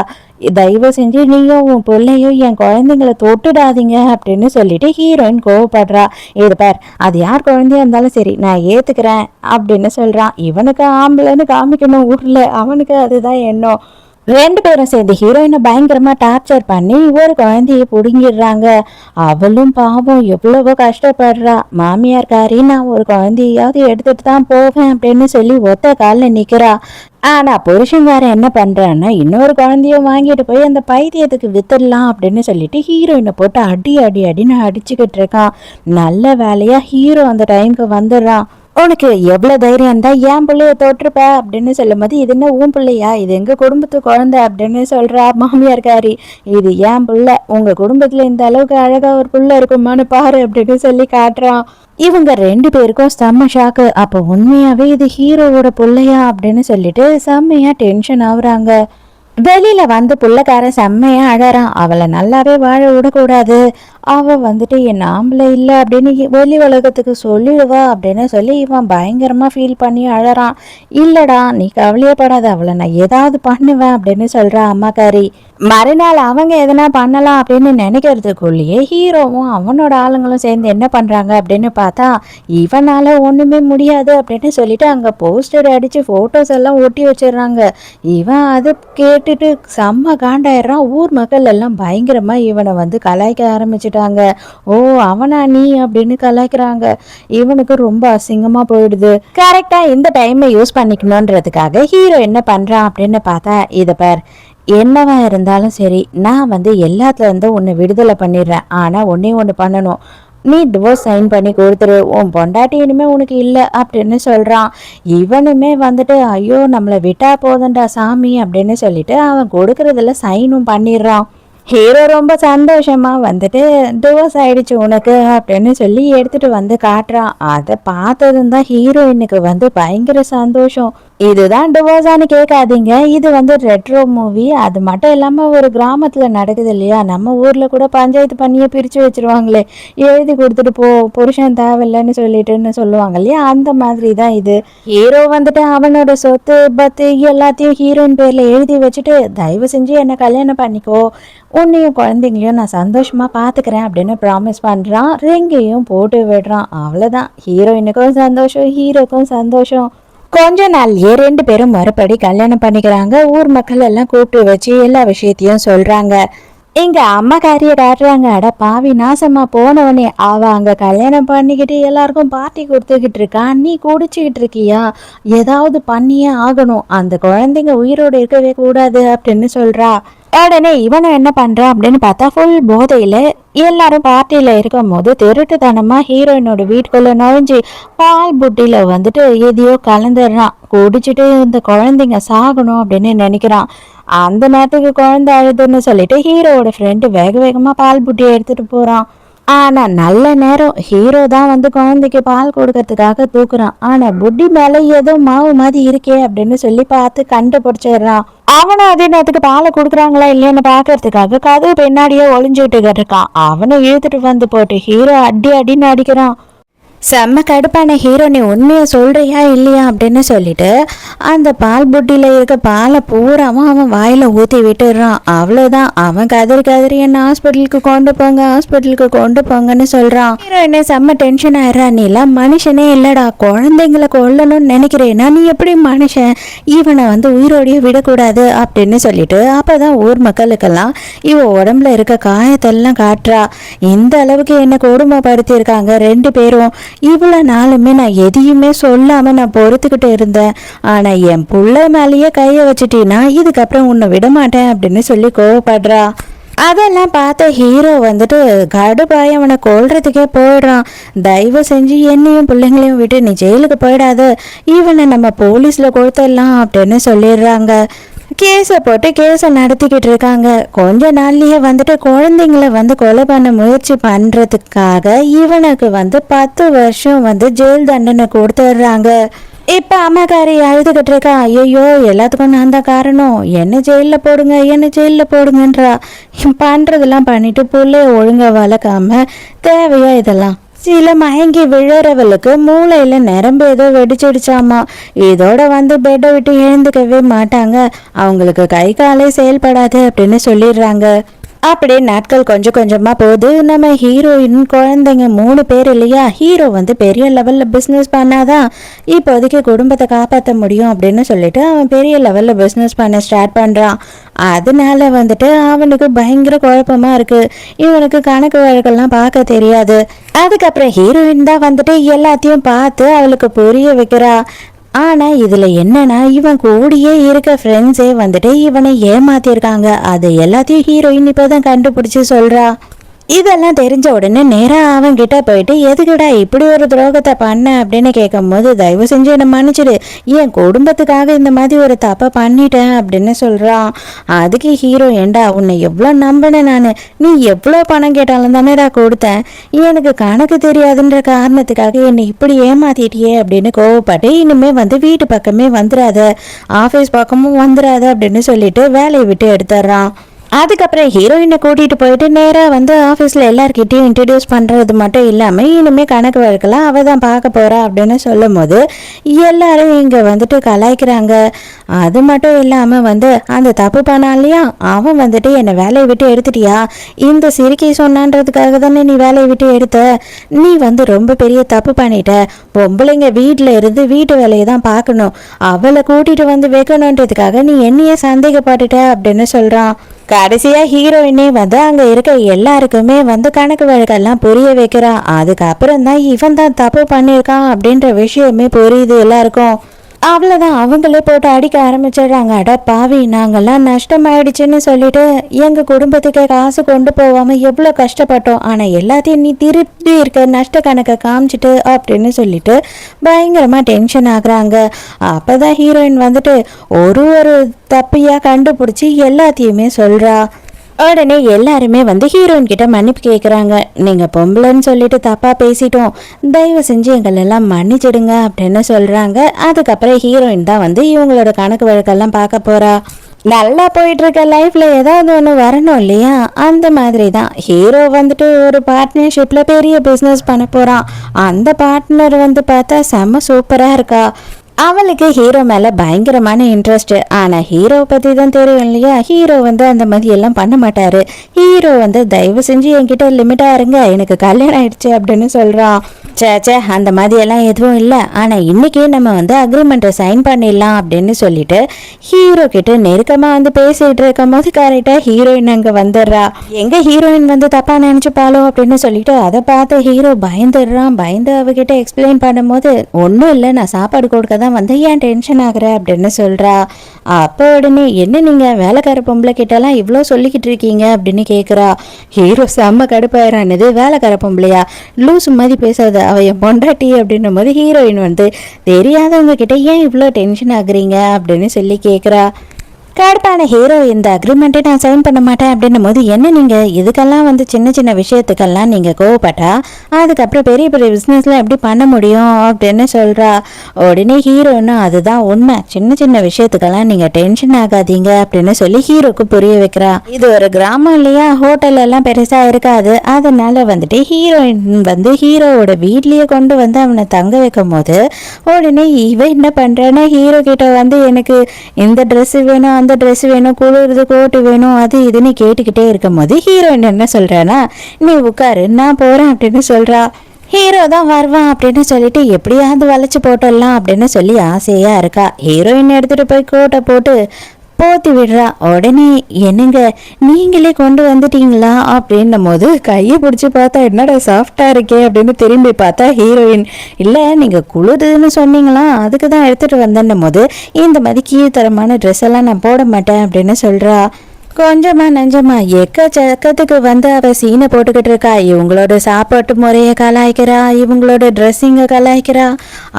தயவு செஞ்சு நீயும் உன் பிள்ளையும் என் குழந்தைங்களை தொட்டுடாதீங்க அப்படின்னு சொல்லிட்டு ஹீரோயின் கோவப்படுறா. இது பார், அது யார் குழந்தையா இருந்தாலும் சரி நான் ஏத்துக்கிறேன் அப்படின்னு சொல்றான். இவனுக்கு ஆம்பளைன்னு காமிக்கணும் ஊர்ல, அவனுக்கு அதுதான் எண்ணம். 2 பேரும் சேர்ந்து ஹீரோயினை பயங்கரமா டார்ச்சர் பண்ணி ஒரு குழந்தைய புடுங்கிடுறாங்க. அவளும் பாவம் எவ்வளவோ கஷ்டப்படுறா. மாமியார்காரி நான் ஒரு குழந்தையாவது எடுத்துட்டு தான் போவேன் அப்படின்னு சொல்லி ஒத்த காலில் நிக்கிறா. ஆனா புருஷன்காரன் என்ன பண்றான்னா, இன்னொரு குழந்தையும் வாங்கிட்டு போய் அந்த பைத்தியத்துக்கு வித்துடலாம் அப்படின்னு சொல்லிட்டு ஹீரோயினை போட்டு அடி அடி அடின்னு அடிச்சுக்கிட்டு இருக்கான். நல்ல வேலையா ஹீரோ அந்த டைமுக்கு வந்துடுறான். உனக்கு எவ்வளவு தைரியம் இருந்தா என் பிள்ளைய தோற்றுப்ப அப்படின்னு சொல்லும் போது, இது என்ன உன் பிள்ளையா, இது எங்க குடும்பத்து குழந்தை அப்படின்னு சொல்றா மாமியார்காரி. இது என் பிள்ளை, உங்க குடும்பத்துல இந்த அளவுக்கு அழகா ஒரு பிள்ளை இருக்குமான்னு பாரு அப்படின்னு சொல்லி காட்டுறான். இவங்க 2 பேருக்கும் செம்ம ஷாக்கு. அப்ப உண்மையாவே இது ஹீரோவோட பிள்ளையா அப்படின்னு சொல்லிட்டு செம்மையா டென்ஷன் ஆகுறாங்க. வெளியில வந்து புள்ளக்காரன் செம்மையா அழறான். அவளை நல்லாவே வாழ விடக்கூடாது, அவ வந்துட்டு என் ஆம்பளை இல்லை அப்படின்னு வெளி உலகத்துக்கு சொல்லிடுவா அப்படின்னு சொல்லி இவன் பயங்கரமா ஃபீல் பண்ணி அழறான். இல்லடா நீ கவலையப்படாத, அவளை நான் ஏதாவது பண்ணுவேன் அப்படின்னு சொல்றா அம்மாக்காரி. மறுநாள் அவங்க எதனா பண்ணலாம் அப்படின்னு நினைக்கிறதுக்குள்ளேயே ஹீரோவும் அவனோட ஆளுங்களும் சேர்ந்து என்ன பண்றாங்க அப்படின்னு பார்த்தா, இவனால ஒண்ணுமே முடியாது அப்படின்னு சொல்லிட்டு அங்க போஸ்டர் அடிச்சு போட்டோஸ் எல்லாம் ஒட்டி வச்சிடுறாங்க. இவன் அதை கேட்டுட்டு செம்ம காண்டாயிடுறான். ஊர் மக்கள் எல்லாம் பயங்கரமா இவனை வந்து கலாய்க்க ஆரம்பிச்சுட்டு, ஓ அவனா நீ அப்படின்னு கலாய்க்கிறாங்க. இவனுக்கு ரொம்ப அசிங்கமா போயிடுது. கரெக்டா இந்த டைமை யூஸ் பண்ணிக்கணும்ன்றதுக்காக ஹீரோ என்ன பண்றான் அப்படின்னு பார்த்தா, இத பார், என்னவா இருந்தாலும் சரி நான் வந்து எல்லாத்துல இருந்து உன்னை விடுதலை பண்ணிடுறேன். ஆனா ஒண்ணு பண்ணணும், நீ டிவோர்ஸ் சைன் பண்ணி கொடுத்துரு, உன் பொண்டாட்டி இனிமே உனக்கு இல்லை அப்படின்னு சொல்றான். இவனுமே வந்துட்டு ஐயோ நம்மளை விட்டா போதண்டா சாமி அப்படின்னு சொல்லிட்டு அவன் கொடுக்கறதுல சைனும் பண்ணிடுறான். ஹீரோ ரொம்ப சந்தோஷமா வந்துட்டு டிவோர்ஸ் ஆயிடுச்சு உனக்கு அப்படின்னு சொல்லி எடுத்துட்டு வந்து காட்டுறான். அதை பார்த்ததும் தான் ஹீரோயினுக்கு வந்து பயங்கர சந்தோஷம். இதுதான் டிவோர்ஸான்னு கேட்காதீங்க, இது வந்து ரெட்ரோ மூவி. அது மட்டும் இல்லாமல் ஒரு கிராமத்தில் நடக்குது இல்லையா, நம்ம ஊரில் கூட பஞ்சாயத்து பண்ணியே பிரித்து வச்சிருவாங்களே, எழுதி கொடுத்துட்டு போ புருஷன் தேவையில்லைன்னு சொல்லிட்டுன்னு சொல்லுவாங்க இல்லையா, அந்த மாதிரி தான் இது. ஹீரோ வந்துட்டு அவனோட சொத்து பத்து எல்லாத்தையும் ஹீரோயின் பேரில் எழுதி வச்சுட்டு, தயவு செஞ்சு என்னை கல்யாணம் பண்ணிக்கோ, உன்னையும் குழந்தைங்களையும் நான் சந்தோஷமாக பார்த்துக்கிறேன் அப்படின்னு ப்ராமிஸ் பண்ணுறான். ரிங்கையும் போட்டு விடுறான். அவ்வளோதான், ஹீரோயினுக்கும் சந்தோஷம், ஹீரோக்கும் சந்தோஷம். கொஞ்ச நாள்லயே 2 பேரும் மறுபடி கல்யாணம் பண்ணிக்கிறாங்க. ஊர் மக்கள் எல்லாம் கூப்பிட்டு வச்சு எல்லா விஷயத்தையும் சொல்றாங்க. இங்க அம்மாக்காரிய காட்டுறாங்க. அட பாவி நாசமா போனவனே, அவ அங்க கல்யாணம் பண்ணிக்கிட்டு எல்லாருக்கும் பார்ட்டி கொடுத்துக்கிட்டு இருக்கா, நீ குடிச்சுக்கிட்டு இருக்கியா, ஏதாவது பண்ணியே ஆகணும், அந்த குழந்தைங்க உயிரோடு இருக்கவே கூடாது அப்படின்னு சொல்றா. உடனே இவனும் என்ன பண்றான் அப்படின்னு பார்த்தா, ஃபுல் போதையில எல்லாரும் பார்ட்டியில இருக்கும் போது திருட்டுத்தனமா ஹீரோயினோட வீட்டுக்குள்ள நுழைஞ்சு பால் புட்டியில வந்துட்டு எதையோ கலந்துடுறான். குடிச்சிட்டு இந்த குழந்தைங்க சாகணும் அப்படின்னு நினைக்கிறான். அந்த நேரத்துக்கு குழந்தை அழுதுன்னு சொல்லிட்டு ஹீரோவோட ஃப்ரெண்டு வேக வேகமா பால் புட்டியை எடுத்துட்டு போறான். ஆனா நல்ல நேரம், ஹீரோ தான் வந்து குழந்தைக்கு பால் கொடுக்கறதுக்காக தூக்குறான். ஆனா புட்டி மேல ஏதோ மாவு மாதிரி இருக்கே அப்படின்னு சொல்லி பார்த்து கண்டுபிடிச்சிடுறான். அவனும் அதே நேரத்துக்கு பாலை கொடுக்குறாங்களா இல்லையான்னு பாக்குறதுக்காக கதவு பின்னாடியே ஒளிஞ்சுக்கிட்டு இருக்கான். அவனை இழுத்துட்டு வந்து போட்டு ஹீரோ அடி அடின்னு அடிக்கிறான். செம்ம கடுப்பான ஹீரோ, நீ உண்மையை சொல்கிறியா இல்லையா அப்படின்னு சொல்லிட்டு அந்த பால் புட்டியில் இருக்க பாலை பூராவும் அவன் வாயில் ஊற்றி விட்டுடுறான். அவ்வளோதான், அவன் கதறி என்ன ஹாஸ்பிட்டலுக்கு கொண்டு போங்கன்னு சொல்கிறான். ஹீரோ என்ன செம்ம டென்ஷன் ஆயிடுறா. நீலாம் மனுஷனே இல்லைடா, குழந்தைங்களை கொல்லணும்னு நினைக்கிறேன்னா நீ எப்படி மனுஷன், இவனை வந்து உயிரோடையே விடக்கூடாது அப்படின்னு சொல்லிட்டு அப்போ தான் ஊர் மக்களுக்கெல்லாம் இவ உடம்புல இருக்க காயத்தெல்லாம் காட்டுறா. இந்த அளவுக்கு என்ன கொடுமைப்படுத்தியிருக்காங்க 2 பேரும். இவ்வளோ நாளுமே நான் எதையுமே சொல்லாம நான் பொறுத்துக்கிட்டு இருந்தேன். ஆனா என் புள்ள மேலேயே கையை வச்சுட்டீன்னா இதுக்கப்புறம் உன்னை விட மாட்டேன் அப்படின்னு சொல்லி கோவப்படுறா. அதெல்லாம் பார்த்த ஹீரோ வந்துட்டு கடுப்பாய் அவனை கொல்றதுக்கே போயிடுறான். தயவு செஞ்சு என்னையும் பிள்ளைங்களையும் விட்டு நீ ஜெயிலுக்கு போயிடாத, இவனை நம்ம போலீஸில் கொடுத்துடலாம் அப்படின்னு சொல்லிடுறாங்க. கேஸை போட்டு கேஸை நடத்திக்கிட்டு இருக்காங்க. கொஞ்ச நாள்லயே வந்துட்டு குழந்தைங்களை வந்து கொலை பண்ண முயற்சி பண்ணுறதுக்காக இவனுக்கு வந்து 10 வருஷம் வந்து ஜெயில் தண்டனை கொடுத்துட்றாங்க. இப்போ அம்மாக்காரி அழுதுகிட்டு இருக்கா, ஐயோ எல்லாத்துக்கும் நான் தான் காரணம், என்ன ஜெயிலில் போடுங்க என்ன ஜெயிலில் போடுங்கன்றா. பண்ணுறதெல்லாம் பண்ணிட்டு பிள்ளைய ஒழுங்கா வளர்க்காம தேவையா இதெல்லாம். சில மயங்கி விழுறவளுக்கு மூளையில நரம்பு ஏதோ வெடிச்சிடுச்சாமா. இதோட வந்து பெட்டை விட்டு எழுந்துக்கவே மாட்டாங்க, அவங்களுக்கு கை காலே செயல்படாது அப்படின்னு சொல்லிடுறாங்க. அப்படியே நாட்கள் கொஞ்சம் கொஞ்சமா போகுது. நம்ம ஹீரோயின் குழந்தைங்க 3 பேர் இல்லையா. ஹீரோ வந்து பெரிய லெவல்ல பிஸ்னஸ் பண்ணாதான் இப்போதைக்கு குடும்பத்தை காப்பாற்ற முடியும் அப்படின்னு சொல்லிட்டு அவன் பெரிய லெவல்ல பிஸ்னஸ் பண்ண ஸ்டார்ட் பண்றான். அதனால வந்துட்டு அவனுக்கு பயங்கர குழப்பமா இருக்கு. இவனுக்கு கணக்கு வழக்கெல்லாம் பார்க்க தெரியாது. அதுக்கப்புறம் ஹீரோயின் தான் வந்துட்டு எல்லாத்தையும் பார்த்து அவளுக்கு புரிய வைக்கிறா. ஆனால் இதில் என்னன்னா இவன் கூடியே இருக்க ஃப்ரெண்ட்ஸே வந்துட்டு இவனை ஏமாத்திருக்காங்க. அது எல்லாத்தையும் ஹீரோயின் இப்போ தான் கண்டுபிடிச்சி சொல்கிறா. இதெல்லாம் தெரிஞ்ச உடனே நேராக அவன் கிட்ட போயிட்டு எதுக்குடா இப்படி ஒரு துரோகத்தை பண்ண அப்படின்னு கேட்கும் போது, தயவு செஞ்சு என்னை மன்னிச்சிடு, என் குடும்பத்துக்காக இந்த மாதிரி ஒரு தப்பை பண்ணிட்டேன் அப்படின்னு சொல்கிறான். அதுக்கு ஹீரோ, ஏண்டா உன்னை எவ்வளோ நம்பினேன் நான், நீ எவ்வளோ பணம் கேட்டாலும் தானேடா கொடுத்தேன், எனக்கு கணக்கு தெரியாதுன்ற காரணத்துக்காக என்னை இப்படி ஏமாத்திட்டியே அப்படின்னு கோவப்பட்டு இனிமேல் வந்து வீட்டு பக்கமே வந்துடாத, ஆஃபீஸ் பக்கமும் வந்துடாத அப்படின்னு சொல்லிட்டு வேலையை விட்டு எடுத்துட்றான். அதுக்கப்புறம் ஹீரோயினை கூட்டிகிட்டு போயிட்டு நேராக வந்து ஆஃபீஸில் எல்லார்கிட்டையும் இன்ட்ரடியூஸ் பண்ணுறது மட்டும் இல்லாமல் இனிமேல் கணக்கு வழக்கெல்லாம் அவள் தான் பார்க்க போகிறா அப்படின்னு சொல்லும் போது எல்லாரும் இங்கே வந்துட்டு கலாய்க்கிறாங்க. அது மட்டும் இல்லாமல் வந்து அந்த தப்பு பண்ணான் இல்லையா, அவன் வந்துட்டு என்னை வேலையை விட்டு எடுத்துட்டியா, இந்த சிரிக்கை சொன்னான்றதுக்காக தானே நீ வேலையை விட்டு எடுத்த, நீ வந்து ரொம்ப பெரிய தப்பு பண்ணிட்ட, பொம்பளைங்க வீட்டில் இருந்து வீட்டு வேலையை தான் பார்க்கணும், அவளை கூட்டிகிட்டு வந்து வைக்கணுன்றதுக்காக நீ என்னையே சந்தேகப்பட்டுட்ட அப்படின்னு சொல்கிறான். கடைசியாக ஹீரோயினே வந்து அங்கே இருக்க எல்லாருக்குமே வந்து கணக்கு வழக்கெல்லாம் புரிய வைக்கிறான். அதுக்கப்புறம் தான் இவன் தான் தப்பு பண்ணியிருக்கான் அப்படின்ற விஷயமே புரியுது எல்லாருக்கும். அவ்வளோதான், அவங்களே போட்டு அடிக்க ஆரம்பிச்சிடுறாங்க. அட பாவி, நாங்கள்லாம் நஷ்டமாயிடுச்சுன்னு சொல்லிட்டு எங்கள் குடும்பத்துக்கு காசு கொண்டு போகாமல் எவ்வளோ கஷ்டப்பட்டோம், ஆனால் எல்லாத்தையும் நீ திருப்பி இருக்க நஷ்ட கணக்கை காமிச்சிட்டு அப்படின்னு சொல்லிட்டு பயங்கரமாக டென்ஷன் ஆகுறாங்க. அப்போ தான் ஹீரோயின் வந்துட்டு ஒரு தப்பியாக கண்டுபிடிச்சி எல்லாத்தையுமே சொல்கிறா. உடனே எல்லாருமே வந்து ஹீரோயின் கிட்ட மன்னிப்பு கேட்குறாங்க. நீங்கள் பொம்பளைன்னு சொல்லிட்டு தப்பாக பேசிட்டோம், தயவு செஞ்சு எங்களெல்லாம் மன்னிச்சிடுங்க அப்படின்னு சொல்கிறாங்க. அதுக்கப்புறம் ஹீரோயின் தான் வந்து இவங்களோட கணக்கு வழக்கெல்லாம் பார்க்க போகிறா. நல்லா போயிட்டுருக்க லைஃப்பில் ஏதாவது ஒன்று வரணும் இல்லையா, அந்த மாதிரி தான் ஹீரோ வந்துட்டு ஒரு பார்ட்னர்ஷிப்பில் பெரிய பிஸ்னஸ் பண்ண போகிறான். அந்த பார்ட்னர் வந்து பார்த்தா செம்ம சூப்பராக இருக்கா. அவளுக்கு ஹீரோ மேலே பயங்கரமான இன்ட்ரெஸ்ட். ஆனால் ஹீரோவை பற்றி தான் தெரியும் இல்லையா, ஹீரோ வந்து அந்த மாதிரி எல்லாம் பண்ண மாட்டார். ஹீரோ வந்து தயவு செஞ்சு என்கிட்ட லிமிட்டாக இருங்க, எனக்கு கல்யாணம் ஆயிடுச்சு அப்படின்னு சொல்கிறான். சேச்சே, அந்த மாதிரியெல்லாம் எதுவும் இல்லை, ஆனால் இன்றைக்கி நம்ம வந்து அக்ரிமெண்ட்டை சைன் பண்ணிடலாம் அப்படின்னு சொல்லிட்டு ஹீரோ கிட்ட நெருக்கமாக வந்து பேசிகிட்டு இருக்கும் போது கரெக்டாக ஹீரோயின் அங்கே வந்துடுறா. எங்கே ஹீரோயின் வந்து தப்பாக நினச்சிப்பாளோ அப்படின்னு சொல்லிட்டு அதை பார்த்து ஹீரோ பயந்துடுறான். பயந்து அவகிட்ட எக்ஸ்பிளைன் பண்ணும்போது, ஒன்றும் இல்லை, நான் சாப்பாடு கொடுக்க தான் வந்து ஏன் டென்ஷன் ஆகுற அப்படின்னு சொல்கிறா. அப்போ உடனே, என்ன நீங்கள் வேலைக்கார பொம்பளை கிட்டலாம் இவ்வளோ சொல்லிக்கிட்டு இருக்கீங்க அப்படின்னு கேட்குறா. ஹீரோ செம்ம கடுப்பாயிரானது, வேலைக்கார பொம்பளையா, லூஸ் மாதிரி பேசாத, அவ என் பொண்டாட்டி அப்படின்னும் போது ஹீரோயின் வந்து தெரியாதவங்க கிட்ட ஏன் இவ்வளோ டென்ஷன் ஆகுறீங்க அப்படின்னு சொல்லி கேட்குறா. கடுப்பான ஹீரோ, இந்த அக்ரிமெண்ட்டை நான் சைன் பண்ண மாட்டேன் அப்படின்னும் போது, என்ன நீங்கள் இதுக்கெல்லாம் வந்து சின்ன சின்ன விஷயத்துக்கெல்லாம் நீங்கள் கோவப்பட்டா அதுக்கப்புறம் பெரிய பெரிய பிஸ்னஸ்லாம் எப்படி பண்ண முடியும் அப்படின்னு சொல்கிறா. உடனே ஹீரோன்னு, அதுதான் உண்மை, சின்ன சின்ன விஷயத்துக்கெல்லாம் நீங்கள் டென்ஷன் ஆகாதீங்க அப்படின்னு சொல்லி ஹீரோக்கு புரிய வைக்கிறா. இது ஒரு கிராமம் இல்லையா, ஹோட்டல் எல்லாம் பெருசாக இருக்காது. அதனால வந்துட்டு ஹீரோயின் வந்து ஹீரோவோட வீட்லேயே கொண்டு வந்து அவனை தங்க வைக்கும் போது உடனே இவன் என்ன பண்ணுறான்னா ஹீரோ கிட்ட வந்து, எனக்கு இந்த ட்ரெஸ்ஸு வேணும், அந்த ட்ரெஸ் வேணும், குளிர்றது கோட்டு வேணும், அது இதுன்னு கேட்டுக்கிட்டே இருக்கும் போது ஹீரோயின் என்ன சொல்கிறான்னா, நீ உட்காரு நான் போகிறேன் அப்படின்னு சொல்கிறா. ஹீரோ தான் வருவான் அப்படின்னு சொல்லிட்டு எப்படியாவது வளைச்சு போட்டுடலாம் அப்படின்னு சொல்லி ஆசையாக இருக்கா. ஹீரோயின் எடுத்துகிட்டு போய் கோட்டை போட்டு போத்தி விடுறா. உடனே, என்னங்க நீங்களே கொண்டு வந்துட்டீங்களா அப்படின்னும் போது கையை பிடிச்சி பார்த்தா, என்னடா சாஃப்டாக இருக்கே அப்படின்னு திரும்பி பார்த்தா ஹீரோயின், இல்லை நீங்கள் குளிருதுன்னு சொன்னீங்களா, அதுக்கு தான் எடுத்துகிட்டு வந்தேன்னும் போது, இந்த மாதிரி கீழ்த்தரமான ட்ரெஸ் எல்லாம் நான் போட மாட்டேன் அப்படின்னு சொல்கிறா. கொஞ்சமா நஞ்சமா எக்கச்சக்கத்துக்கு வந்து அவ சீனை போட்டுக்கிட்டு இருக்கா. இவங்களோட சாப்பாட்டு முறையை கலாய்க்கிறா, இவங்களோட ட்ரெஸ்ஸிங்கை கலாய்க்கிறா.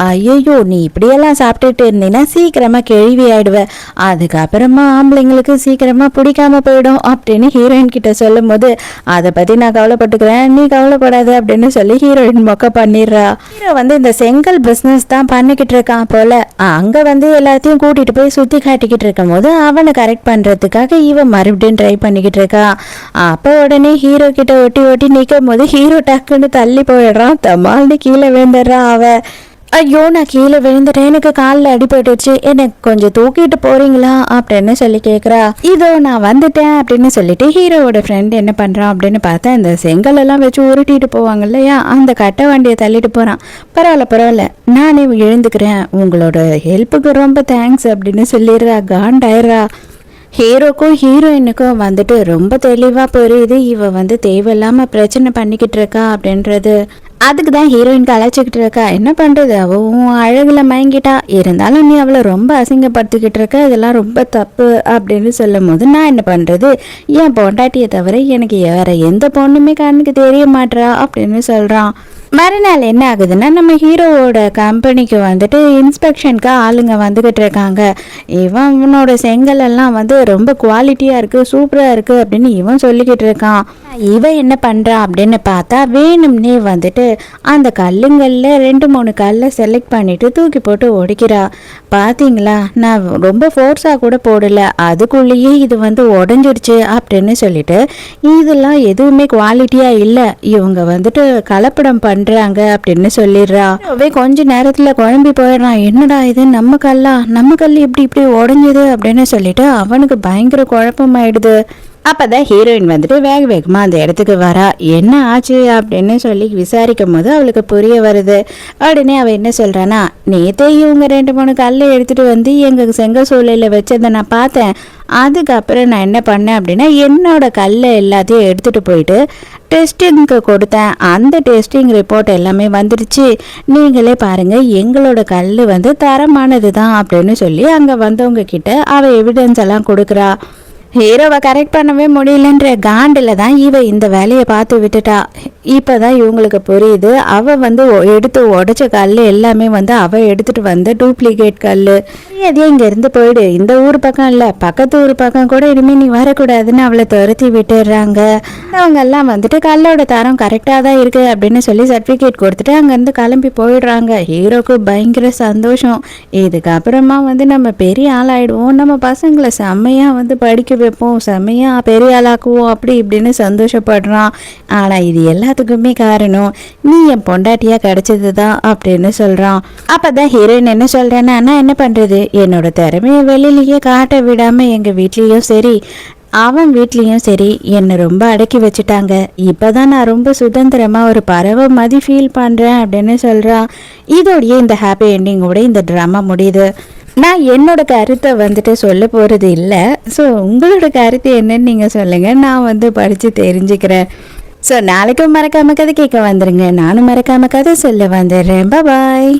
ஐயோ, நீ இப்படியெல்லாம் சாப்பிட்டுட்டு இருந்தீங்கன்னா சீக்கிரமா கேள்வி ஆயிடுவ, அதுக்கப்புறமா ஆம்பளைங்களுக்கு சீக்கிரமா பிடிக்காம போயிடும் அப்படின்னு ஹீரோயின் கிட்ட சொல்லும் போது, அதை பத்தி நான் கவலைப்பட்டுக்கிறேன், நீ கவலைப்படாது அப்படின்னு சொல்லி ஹீரோயின் மொக்க பண்ணிடுறா. ஹீரோ வந்து இந்த செங்கல் பிஸ்னஸ் தான் பண்ணிக்கிட்டு இருக்கான் போல. அங்க வந்து எல்லாத்தையும் கூட்டிட்டு போய் சுத்தி காட்டிக்கிட்டு இருக்கும் போது அவனை கரெக்ட் பண்றதுக்காக இவன் மறுபடியும் ட்ரை பண்ணிக்கிட்டு இருக்கா. அப்போ உடனே ஹீரோ கிட்ட ஒட்டி ஒட்டி நிற்கும் போது ஹீரோ டக்குன்னு தள்ளி போயிடுறான். தமால்னு கீழே விழுந்துடுறான் அவ. ஐயோ, நான் கீழே விழுந்துட்டேன், எனக்கு காலில் அடிபட்டுச்சு, எனக்கு கொஞ்சம் தூக்கிட்டு போறீங்களா அப்படின்னு சொல்லி கேட்குறா. இதோ நான் வந்துட்டேன் அப்படின்னு சொல்லிட்டு ஹீரோவோட ஃப்ரெண்ட் என்ன பண்ணுறான் அப்படின்னு பார்த்தா, இந்த செங்கல் எல்லாம் வச்சு உருட்டிட்டு போவாங்க இல்லையா, அந்த கட்டை வண்டியை தள்ளிட்டு போகிறான். பரவாயில்ல, நானே எழுந்துக்கிறேன், உங்களோட ஹெல்ப்புக்கு ரொம்ப தேங்க்ஸ் அப்படின்னு சொல்லிடுறா. காண்டாயிரா. ஹீரோக்கும் ஹீரோயினுக்கும் வந்துட்டு ரொம்ப தெளிவாக புரியுது இவ வந்து தேவையில்லாமல் பிரச்சனை பண்ணிக்கிட்டு இருக்கா அப்படின்றது. அதுக்கு தான் ஹீரோயினுக்கு அழைச்சிக்கிட்டு இருக்கா. என்ன பண்ணுறது, அவன் அழகில் மயங்கிட்டா, இருந்தாலும் நீ அவளை ரொம்ப அசிங்கப்படுத்திக்கிட்டு இருக்க, இதெல்லாம் ரொம்ப தப்பு அப்படின்னு சொல்லும் போது நான் என்ன பண்ணுறது, என் பொண்டாட்டியை தவிர எனக்கு வேற எந்த பொண்ணுமே கண்ணுக்கு தெரிய மாட்டா அப்படின்னு சொல்கிறான். மறுநாள் என்ன ஆகுதுன்னா, நம்ம ஹீரோவோட கம்பெனிக்கு வந்துட்டு இன்ஸ்பெக்ஷனுக்கு ஆளுங்க வந்துக்கிட்டு இருக்காங்க. இவனோட செங்கல் எல்லாம் வந்து ரொம்ப குவாலிட்டியாக இருக்குது, சூப்பராக இருக்குது அப்படின்னு இவன் சொல்லிக்கிட்டு இருக்கான். இவன் என்ன பண்ணுறான் அப்படின்னு பார்த்தா, வேணும்னே வந்துட்டு அந்த கல்லுங்களில் 2-3 கல்லை செலக்ட் பண்ணிவிட்டு தூக்கி போட்டு உடைக்கிறா. பார்த்தீங்களா, நான் ரொம்ப ஃபோர்ஸாக கூட போடலை, அதுக்குள்ளேயே இது வந்து உடஞ்சிடுச்சு அப்படின்னு சொல்லிட்டு, இதெல்லாம் எதுவுமே குவாலிட்டியாக இல்லை, இவங்க வந்துட்டு கலப்படம் பண்ணுறாங்க அப்படின்னு சொல்லிடுறா. கொஞ்ச நேரத்தில் குழம்பி போயிடுறான். என்னடா இது, நம்ம கல் இப்படி உடஞ்சுது அப்படின்னு சொல்லிட்டு அவனுக்கு பயங்கர குழப்பமாயிடுது. அப்போதான் ஹீரோயின் வந்துட்டு வேகமாக அந்த இடத்துக்கு வரா. என்ன ஆச்சு அப்படின்னு சொல்லி விசாரிக்கும் போது அவளுக்கு புரிய வருது. உடனே அவள் என்ன சொல்கிறான்னா, நேற்றே இவங்க 2-3 கல்லை எடுத்துகிட்டு வந்து எங்கள் செங்கல் சூளையில் வச்சதை நான் பார்த்தேன். அதுக்கப்புறம் நான் என்ன பண்ணேன் அப்படின்னா, என்னோட கல்லை எல்லாத்தையும் எடுத்துகிட்டு போயிட்டு டெஸ்டிங்க்கு கொடுத்தேன். அந்த டெஸ்டிங் ரிப்போர்ட் எல்லாமே வந்துடுச்சு, நீங்களே பாருங்கள், எங்களோட கல் வந்து தரமானது தான் அப்படின்னு சொல்லி அங்கே வந்தவங்க கிட்ட அவள் எவிடன்ஸ் எல்லாம் கொடுக்குறா. ஹீரோவை கரெக்ட் பண்ணவே முடியலன்ற காண்டில் தான் இவ இந்த வேலையை பார்த்து விட்டுட்டா. இப்போ தான் இவங்களுக்கு புரியுது, அவள் வந்து எடுத்து உடைச்ச கல் எல்லாமே வந்து அவள் எடுத்துகிட்டு வந்த டூப்ளிகேட் கல். அதே இங்கேருந்து போயிடு, இந்த ஊர் பக்கம் இல்லை, பக்கத்து ஊர் பக்கம் கூட இனிமேல் நீ வரக்கூடாதுன்னு அவளை துரத்தி விட்டுடுறாங்க. அவங்க எல்லாம் வந்துட்டு கல்லோட தரம் கரெக்டாக தான் இருக்குது அப்படின்னு சொல்லி சர்டிஃபிகேட் கொடுத்துட்டு அங்கேருந்து கிளம்பி போயிடுறாங்க. ஹீரோக்கு பயங்கர சந்தோஷம். இதுக்கப்புறமா வந்து நம்ம பெரிய ஆளாயிடுவோம், நம்ம பசங்களை செம்மையாக வந்து படிக்க வைப்போம், செம்மையாக பெரிய ஆளாக்குவோம் அப்படி இப்படின்னு சந்தோஷப்படுறான். ஆனால் இது எல்லாத்துக்குமே காரணம் நீ என் பொண்டாட்டியாக கிடைச்சது தான் அப்படின்னு சொல்கிறான். அப்போ தான் ஹீரோயின் என்ன சொல்கிறேன்னா, நான் என்ன பண்ணுறது, என்னோட திறமையை வெளியிலேயே காட்ட விடாமல் எங்கள் வீட்லேயும் சரி அவன் வீட்லேயும் சரி என்னை ரொம்ப அடக்கி வச்சுட்டாங்க. இப்போ தான் நான் ரொம்ப சுதந்திரமாக ஒரு பறவை மாதிரி ஃபீல் பண்ணுறேன் அப்படின்னு சொல்கிறான். இதோடைய இந்த ஹாப்பி என்டிங்கோட இந்த ட்ராமா முடியுது. நான் என்னோட கருத்தை வந்துட்டு சொல்ல போகிறது இல்லை. ஸோ உங்களோட கருத்து என்னன்னு நீங்கள் சொல்லுங்கள், நான் வந்து படித்து தெரிஞ்சுக்கிறேன். ஸோ நாளைக்கும் மறக்காமல் கதை கேட்க வந்துடுங்க, நானும் மறக்காமல் கதை சொல்ல வந்துடுறேன். பாய்.